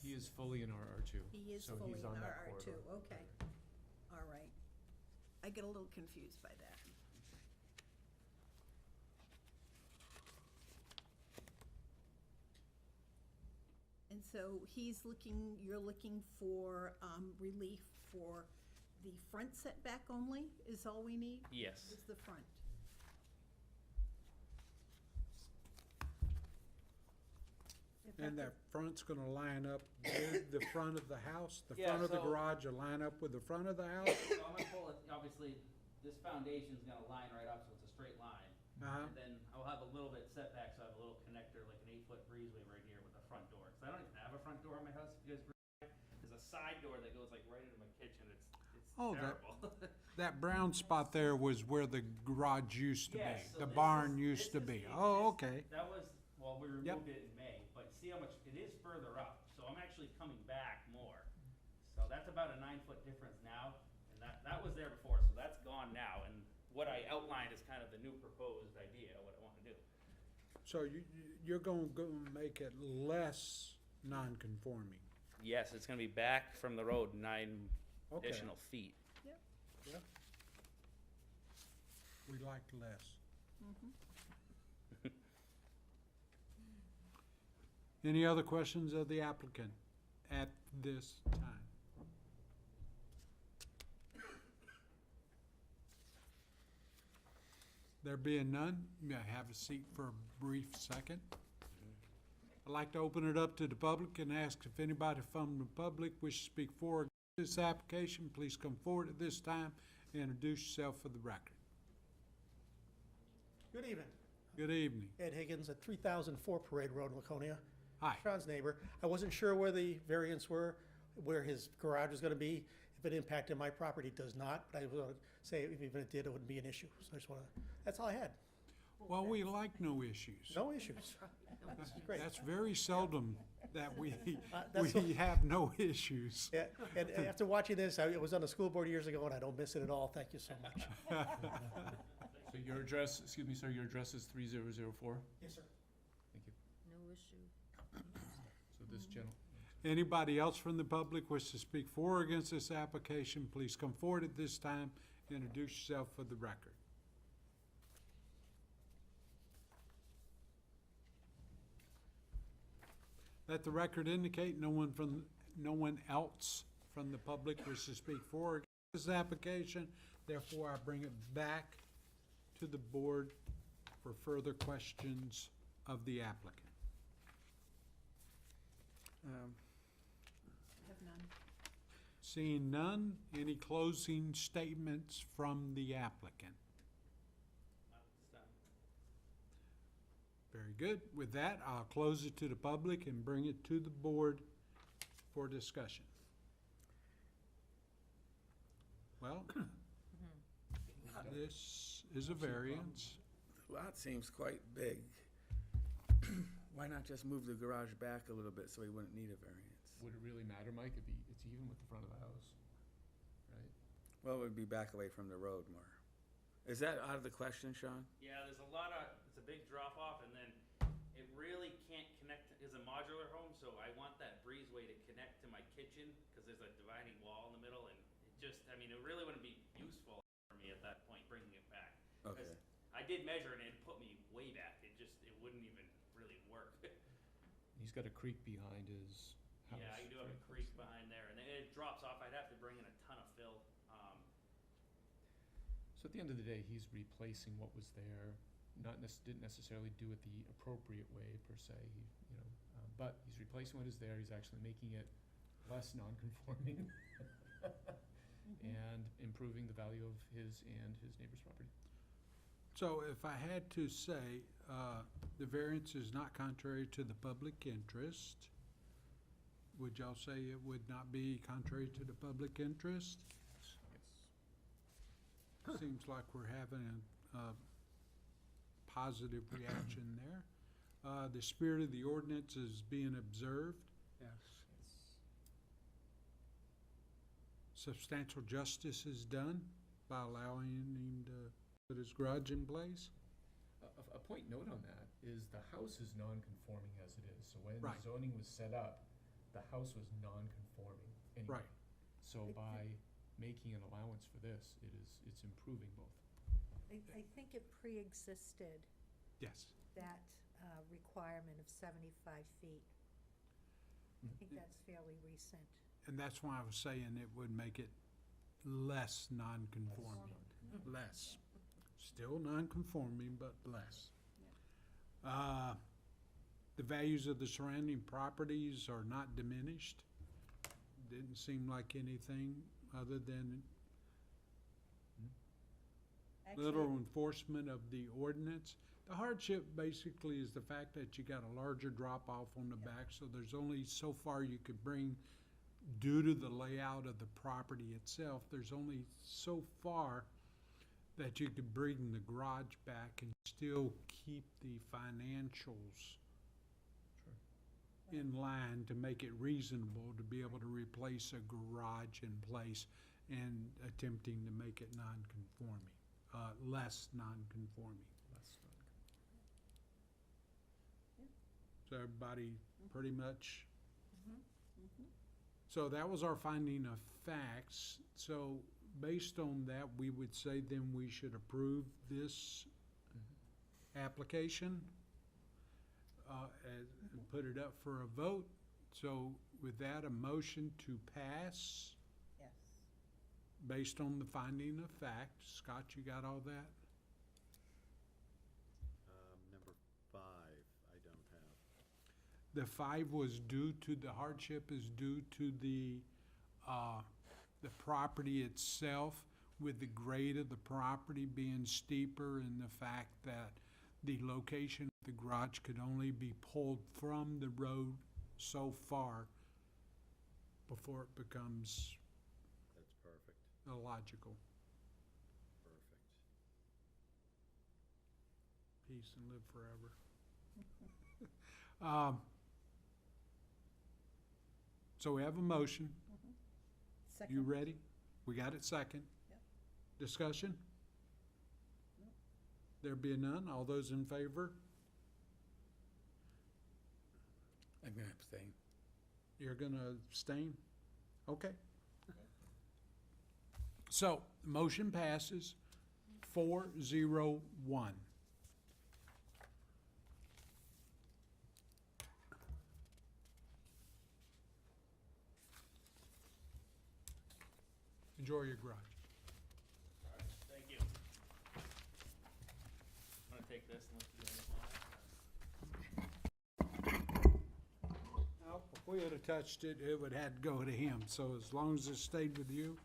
he is does. fully in RR2. He is so fully he's in on that RR2, corridor. okay. All right. I get a little confused by that. And so you're looking for relief for the front setback only, is all we need? Yes. Is the front? And that front's gonna line up with the front of the house? The Yeah, front of the so- garage will line up with the front of the house? So I'm gonna pull it, obviously, this foundation's gonna line right up, so it's a straight line. Uh-huh. And then I'll have a little bit setback, so I have a little connector, like an 8-foot breezeway right here with a front door. Cause I don't even have a front door in my house, if you guys remember. There's a side door that goes like right into my kitchen, it's Oh, terrible. That brown spot there was where the garage used to be, Yes, so the this barn is- used to this be. is the Oh, exist- okay. That was, well, we Yep. removed it in May, but see how much, it is further up, so I'm actually coming back more. So that's about a 9-foot difference now, and that was there before, so that's gone now, and what I outlined is kind of the new proposed idea, what I wanna do. So you're gonna go make it less non-conforming? Yes, it's gonna be back from the road 9 Okay. additional feet. Yep. We like less. Any other questions of the applicant at this time? There being none, may I have a seat for a brief second? I'd like to open it up to the public and ask if anybody from the public wishes to speak for or against this application. Please come forward at this time and introduce yourself for the record. Good evening. Good evening. Ed Higgins at 3004 Parade Road, Laconia. Hi. Sean's neighbor. I wasn't sure where the variants were, where his garage was gonna be. If if it impacted my property, it does not, but I would say if even it did, it wouldn't be an issue. So I just wanna, that's all I had. Well, we like no issues. No issues. This is great. That's very seldom that we That's we have no issues. Yeah, and after watching this, I was on the school board years ago, and I don't miss it at all. Thank you so much. So your address, excuse me, sir, your address is 3004? Yes, sir. Thank you. No issue. So this gentleman. Anybody else from the public wish to speak for or against this application, please come forward at this time. Introduce yourself for the record. Let the record indicate no one else from the public wishes to speak for or against this application. Therefore, I bring it back to the board for further questions of the applicant. I have none. Seeing none, any closing statements from the applicant? Very good. With that, I'll close it to the public and bring it to the board for discussion. Well, this is a variance. The lot seems quite big. Why not just move the garage back a little bit so he wouldn't need a variance? Would it really matter, Mike? It's even with the front of the house, right? Well, it would be back away from the road more. Is that out of the question, Sean? Yeah, there's a lot of, it's a big drop off, and then it really can't connect, it's a modular home, so I want that breezeway to connect to my kitchen, because there's a dividing wall in the middle, and it just, I mean, it really wouldn't be useful for me at that point, bringing it back. 'Cause Okay. I did measure it, and it put me way back, it wouldn't even really work. He's got a creek behind his house. Yeah, I do have a right? creek behind there, and it drops off, I'd have to bring in a ton of fill. So at the end of the day, he's replacing what was there, didn't necessarily do it the appropriate way per se, but he's replacing what is there, he's actually making it less non-conforming and improving the value of his and his neighbor's property. So if I had to say, the variance is not contrary to the public interest, would y'all say it would not be contrary to the public interest? Yes. Seems like we're having a positive reaction there. The spirit of the ordinance is being observed. Yes. Substantial justice is done by allowing him to put his garage in place. A point note on that is the house is non-conforming as it is, so when the Right. zoning was set up, the house was non-conforming anyway. Right. So by making an allowance for this, it's improving both. I think it pre-existed Yes. that requirement of 75 feet. I think that's fairly recent. And that's why I was saying it would make it less non-conforming. Less. Still non-conforming, but less. The values of the surrounding properties are not diminished. Didn't seem like anything other than literal enforcement of the ordinance. The hardship basically is the fact that you got a larger drop-off on the back, so there's only so far you could bring, due to the layout of the property itself, there's only so far that you could bring the garage back and still keep the financials in line to make it reasonable to be able to replace a garage in place and attempting to make it non-conforming, less non-conforming. So everybody pretty much? So that was our finding of facts. So based on that, we would say then we should approve this application and put it up for a vote. So with that, a motion to pass Yes. based on the finding of fact. Scott, you got all that? Number 5, I don't have. The 5 was due to, the hardship is due to the property itself, with the grade of the property being steeper, and the fact that the location of the garage could only be pulled from the road so far before it becomes That's illogical. Perfect. Peace and live forever. Um, So we have a motion. You Second. ready? We got it second. Yep. Discussion? There be none. All those in favor? I'm gonna abstain. You're gonna abstain? Okay. So, motion passes 4-0-1. Enjoy your garage. Thank you. I'm gonna take this and let you guys Well, if we would have touched it, it would have had to go to him, so as long as it stayed with you.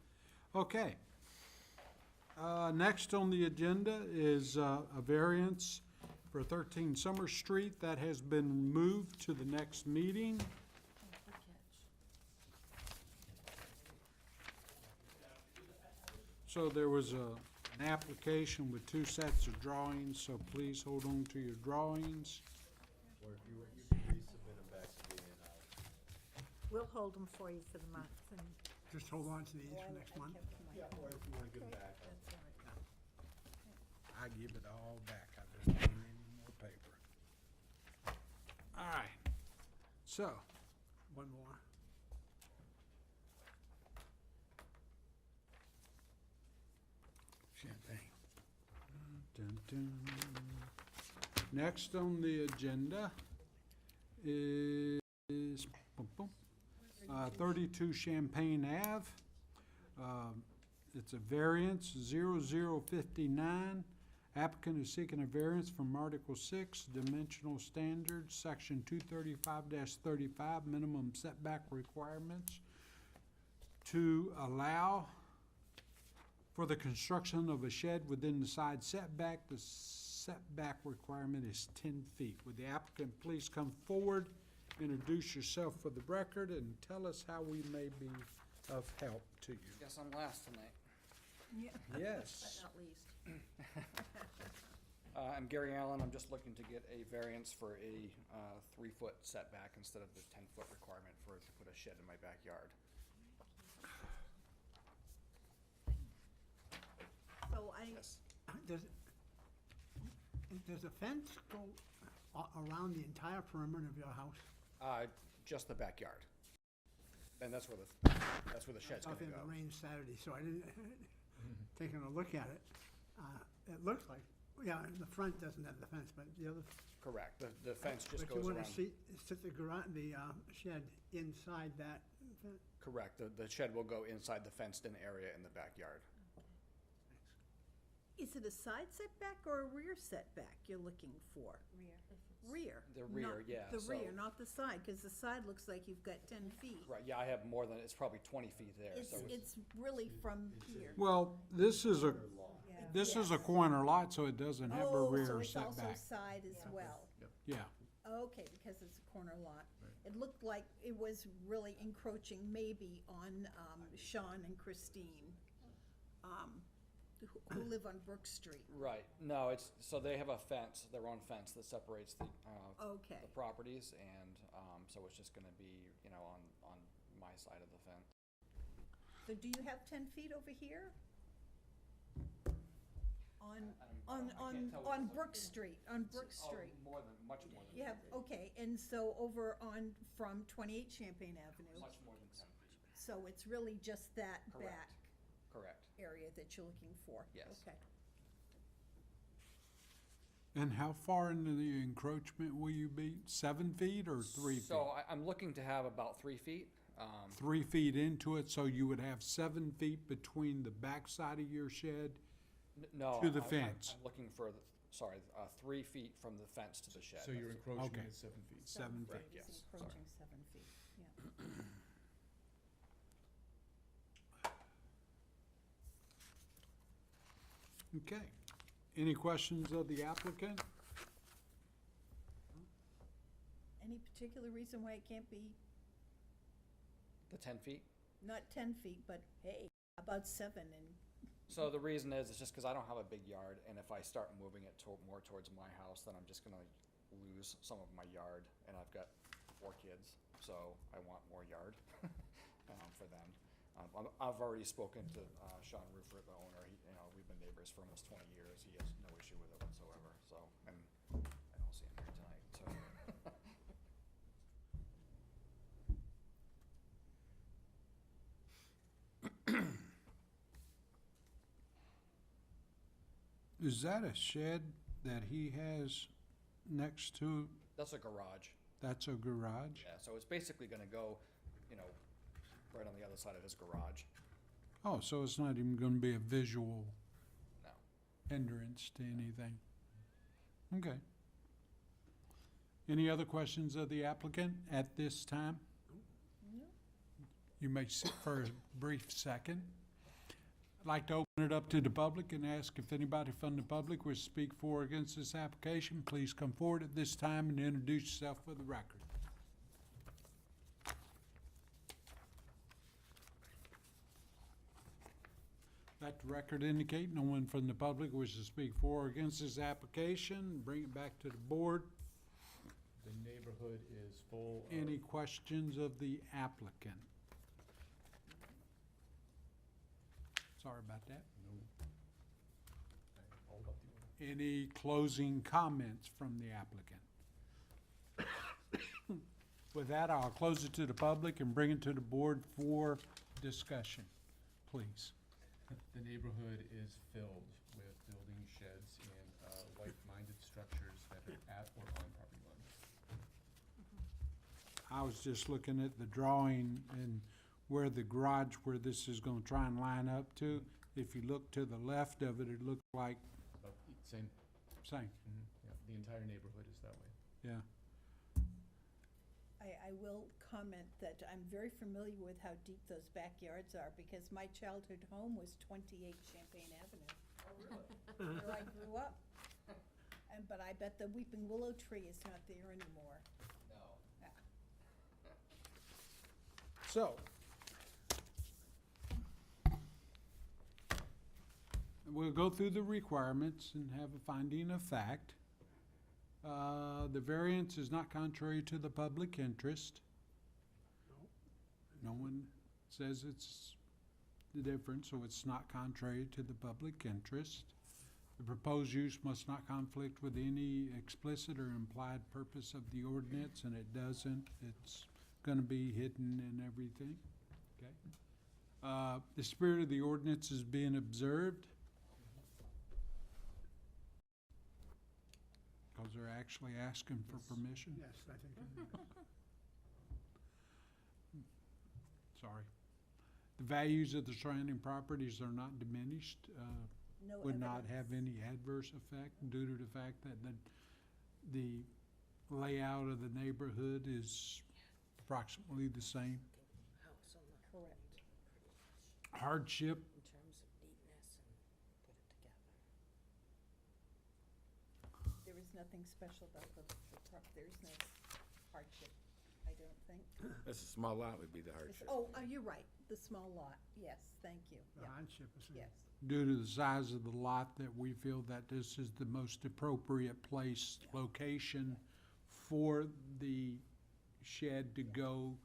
Okay. Next on the agenda is a variance for 13 Summer Street. That has been moved to the next meeting. So there was an application with 2 sets of drawings, so please hold on to your drawings. Or if you can resubmit them back to me and We'll hold them for you for the month, and Just hold on to these for next month. yeah, or if you wanna give them back. that's all right. I give it all back. I just don't need any more paper. All right. So, One more. Champagne. dun, dun. Next on the agenda is 32 Champaign Ave. It's a variance, 0059. Applicant is seeking a variance from Article 6, Dimensional Standards, Section 235-35, Minimum Setback Requirements, to allow for the construction of a shed within the side setback. The setback requirement is 10 feet. Would the applicant please come forward, introduce yourself for the record, and tell us how we may be of help to you? Guess I'm last tonight. Yes. Not least. I'm Gary Allen. I'm just looking to get a variance for a 3-foot setback instead of the 10-foot requirement to put a shed in my backyard. So I, Yes. Does the fence go around the entire perimeter of your house? Just the backyard. And that's where the shed's gonna Nothing go. but rain Saturday, so I didn't, taking a look at it, it looks like, yeah, the front doesn't have the fence, but the other. Correct. The fence just But you goes wanna around. sit the garage, the shed inside that fence? Correct. The shed will go inside the fenced-in area in the backyard. is it a side setback or a rear setback you're looking for? Rear. The rear, not- yeah, The so- rear, not the side, because the side looks like you've got 10 feet. Right, yeah, I have more than, it's probably 20 feet there, It's, so it's really from here. Well, this is a Yeah. corner lot, so it doesn't have a Oh, so rear it's also setback. side as well. Yeah. Okay, because it's a corner lot. It looked like it was really encroaching maybe on Sean and Christine, who live on Brook Street. Right, no, so they have a fence, their own fence that separates the Okay. the properties, and so it's just gonna be, on my side of the fence. So do you have 10 feet over here? On, I can't tell what it's on like. Brook Street, on Brook Oh, Street. much more than You have, 10 feet. okay, and so over on, from 28 Champaign Avenue, Much more than 10 feet. so it's really just that Correct. back Correct. area that you're looking for? Yes. Okay. And how far into the encroachment will you be? 7 feet or 3 feet? So I'm looking to have about 3 feet. 3 feet into it, so you would have 7 feet between the backside of your shed? No. To the I'm fence. looking for, 3 feet from the fence to the shed. So your That's- encroachment Okay. is 7 feet. 7 Correct, feet. yes, It's sorry. encroaching 7 feet, yeah. Okay. Any questions of the applicant? Any particular reason why it can't be The 10 feet? not 10 feet, but hey, About 7 and, So the reason is, it's just because I don't have a big yard, and if I start moving it more towards my house, then I'm just gonna lose some of my yard, and I've got 4 kids, so I want more yard for them. I've already spoken to Sean Rufert, the owner. We've been neighbors for almost 20 years. He has no issue with it whatsoever. So, and I don't see him here tonight. So. Is that a shed that he has next to, That's a garage. that's a garage? Yeah, so it's basically gonna go, right on the other side of his garage. Oh, so it's not even gonna be a visual No. hindrance to anything? Okay. Any other questions of the applicant at this time? You may sit for a brief second. I'd like to open it up to the public and ask if anybody from the public would speak for or against this application. Please come forward at this time and introduce yourself for the record. Let the record indicate no one from the public wishes to speak for or against this application. Bring it back to the board. The neighborhood is full of. Any questions of the applicant? Sorry about that. Hold up the order. Any closing comments from the applicant? With that, I'll close it to the public and bring it to the board for discussion, please. The neighborhood is filled with building sheds and like-minded structures that are at or on property lines. I was just looking at the drawing and where the garage, where this is gonna try and line up to. If you look to the left of it, it looks like But same, same, yeah, the entire neighborhood is that way. yeah. I will comment that I'm very familiar with how deep those backyards are, because my childhood home was 28 Champaign Avenue. Oh, really? Where I grew up. But I bet the weeping willow tree is not there anymore. No. So, we'll go through the requirements and have a finding of fact. The variance is not contrary to the public interest. No one says it's the difference, so it's not contrary to the public interest. The proposed use must not conflict with any explicit or implied purpose of the ordinance, and it doesn't. It's gonna be hidden and everything, okay? The spirit of the ordinance is being observed. Because they're actually asking for permission. Yes, I think. it is. Sorry. The values of the surrounding properties are not diminished, No would not evidence. have any adverse effect due to the fact that the layout of the neighborhood is approximately the same. House on the, Correct. Hardship, in terms of neatness and put it together. There is nothing special about there's no hardship, I don't think. That's a small lot would be the hardship. You're right, the small lot, yes, thank you, The yeah, hardship is. yes. due to the size of the lot, that we feel that this is the most appropriate place, location for the shed to go,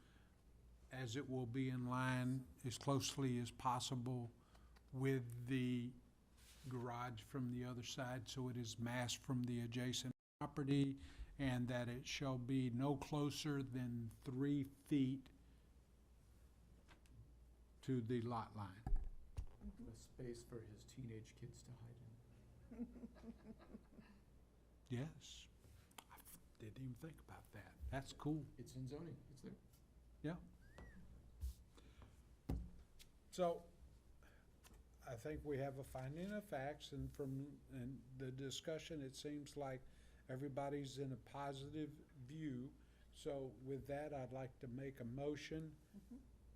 as it will be in line as closely as possible with the garage from the other side, so it is masked from the adjacent property, and that it shall be no closer than 3 feet to the lot line. With space for his teenage kids to hide in. Yes. I didn't even think about that. That's cool. It's in zoning, it's there. Yeah. So, I think we have a finding of facts, and from the discussion, it seems like everybody's in a positive view. So with that, I'd like to make a motion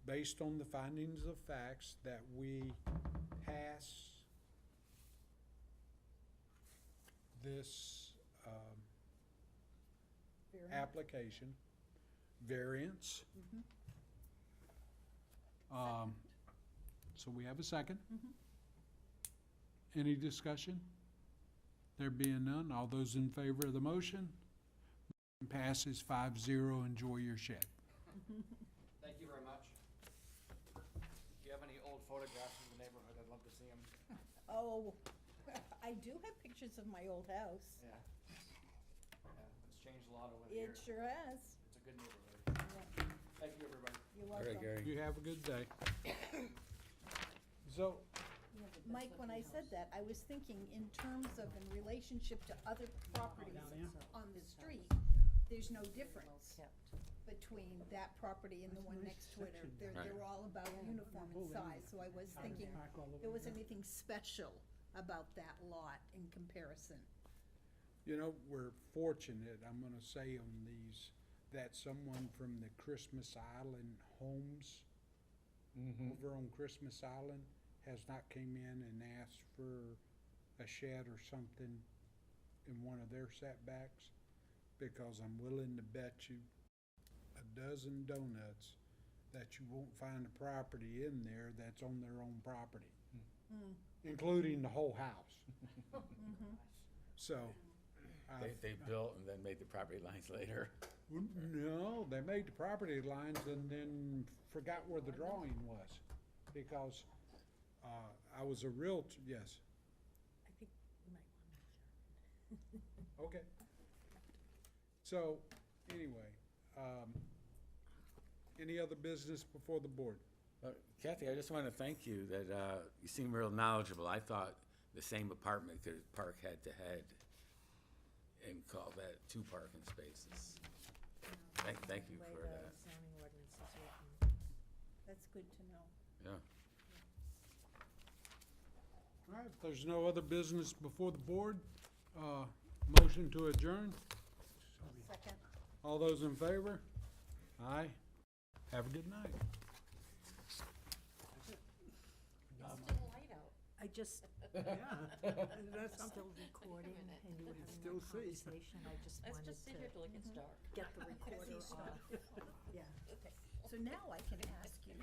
based on the findings of facts that we pass this application, variance, so we have a second. Any discussion? There being none, all those in favor of the motion? Passes 5-0. Enjoy your shed. Thank you very much. If you have any old photographs of the neighborhood, I'd love to see them. Oh, I do have pictures of my old house. Yeah. Yeah, it's changed a lot over the It years. sure has. It's a good neighborhood. Yeah. Thank you, everybody. You're All right, welcome. Gary. You have a good day. So, Mike, when I said that, I was thinking in terms of in relationship to other properties on the street, there's no difference between that property and the one next to it. Or they're all about uniform in size, so I was thinking there wasn't anything special about that lot in comparison. you know, we're fortunate, I'm gonna say on these, that someone from the Christmas Island Homes over on Christmas Island has not came in and asked for a shed or something in one of their setbacks, because I'm willing to bet you a dozen donuts that you won't find a property in there that's on their own property, including the whole house. So, They built and then made the property lines later. no, they made the property lines and then forgot where the drawing was, because, I was a realtor, yes, I think we might want to adjourn. okay. So, anyway, any other business before the board? Kathy, I just want to thank you that you seem real knowledgeable. I thought the same apartment could park head to head and call that 2 parking spaces. Thank you for that. Zoning ordinance is written. That's good to know. Yeah. All right, if there's no other business before the board, motion to adjourn. Second. All those in favor? Aye. Have a good night. Still light out. I just, Yeah, that's something. still recording and you were can having still a see. conversation, I just Let's wanted just sit here to till it gets dark. get the recorder off. Yeah. So now I can ask you,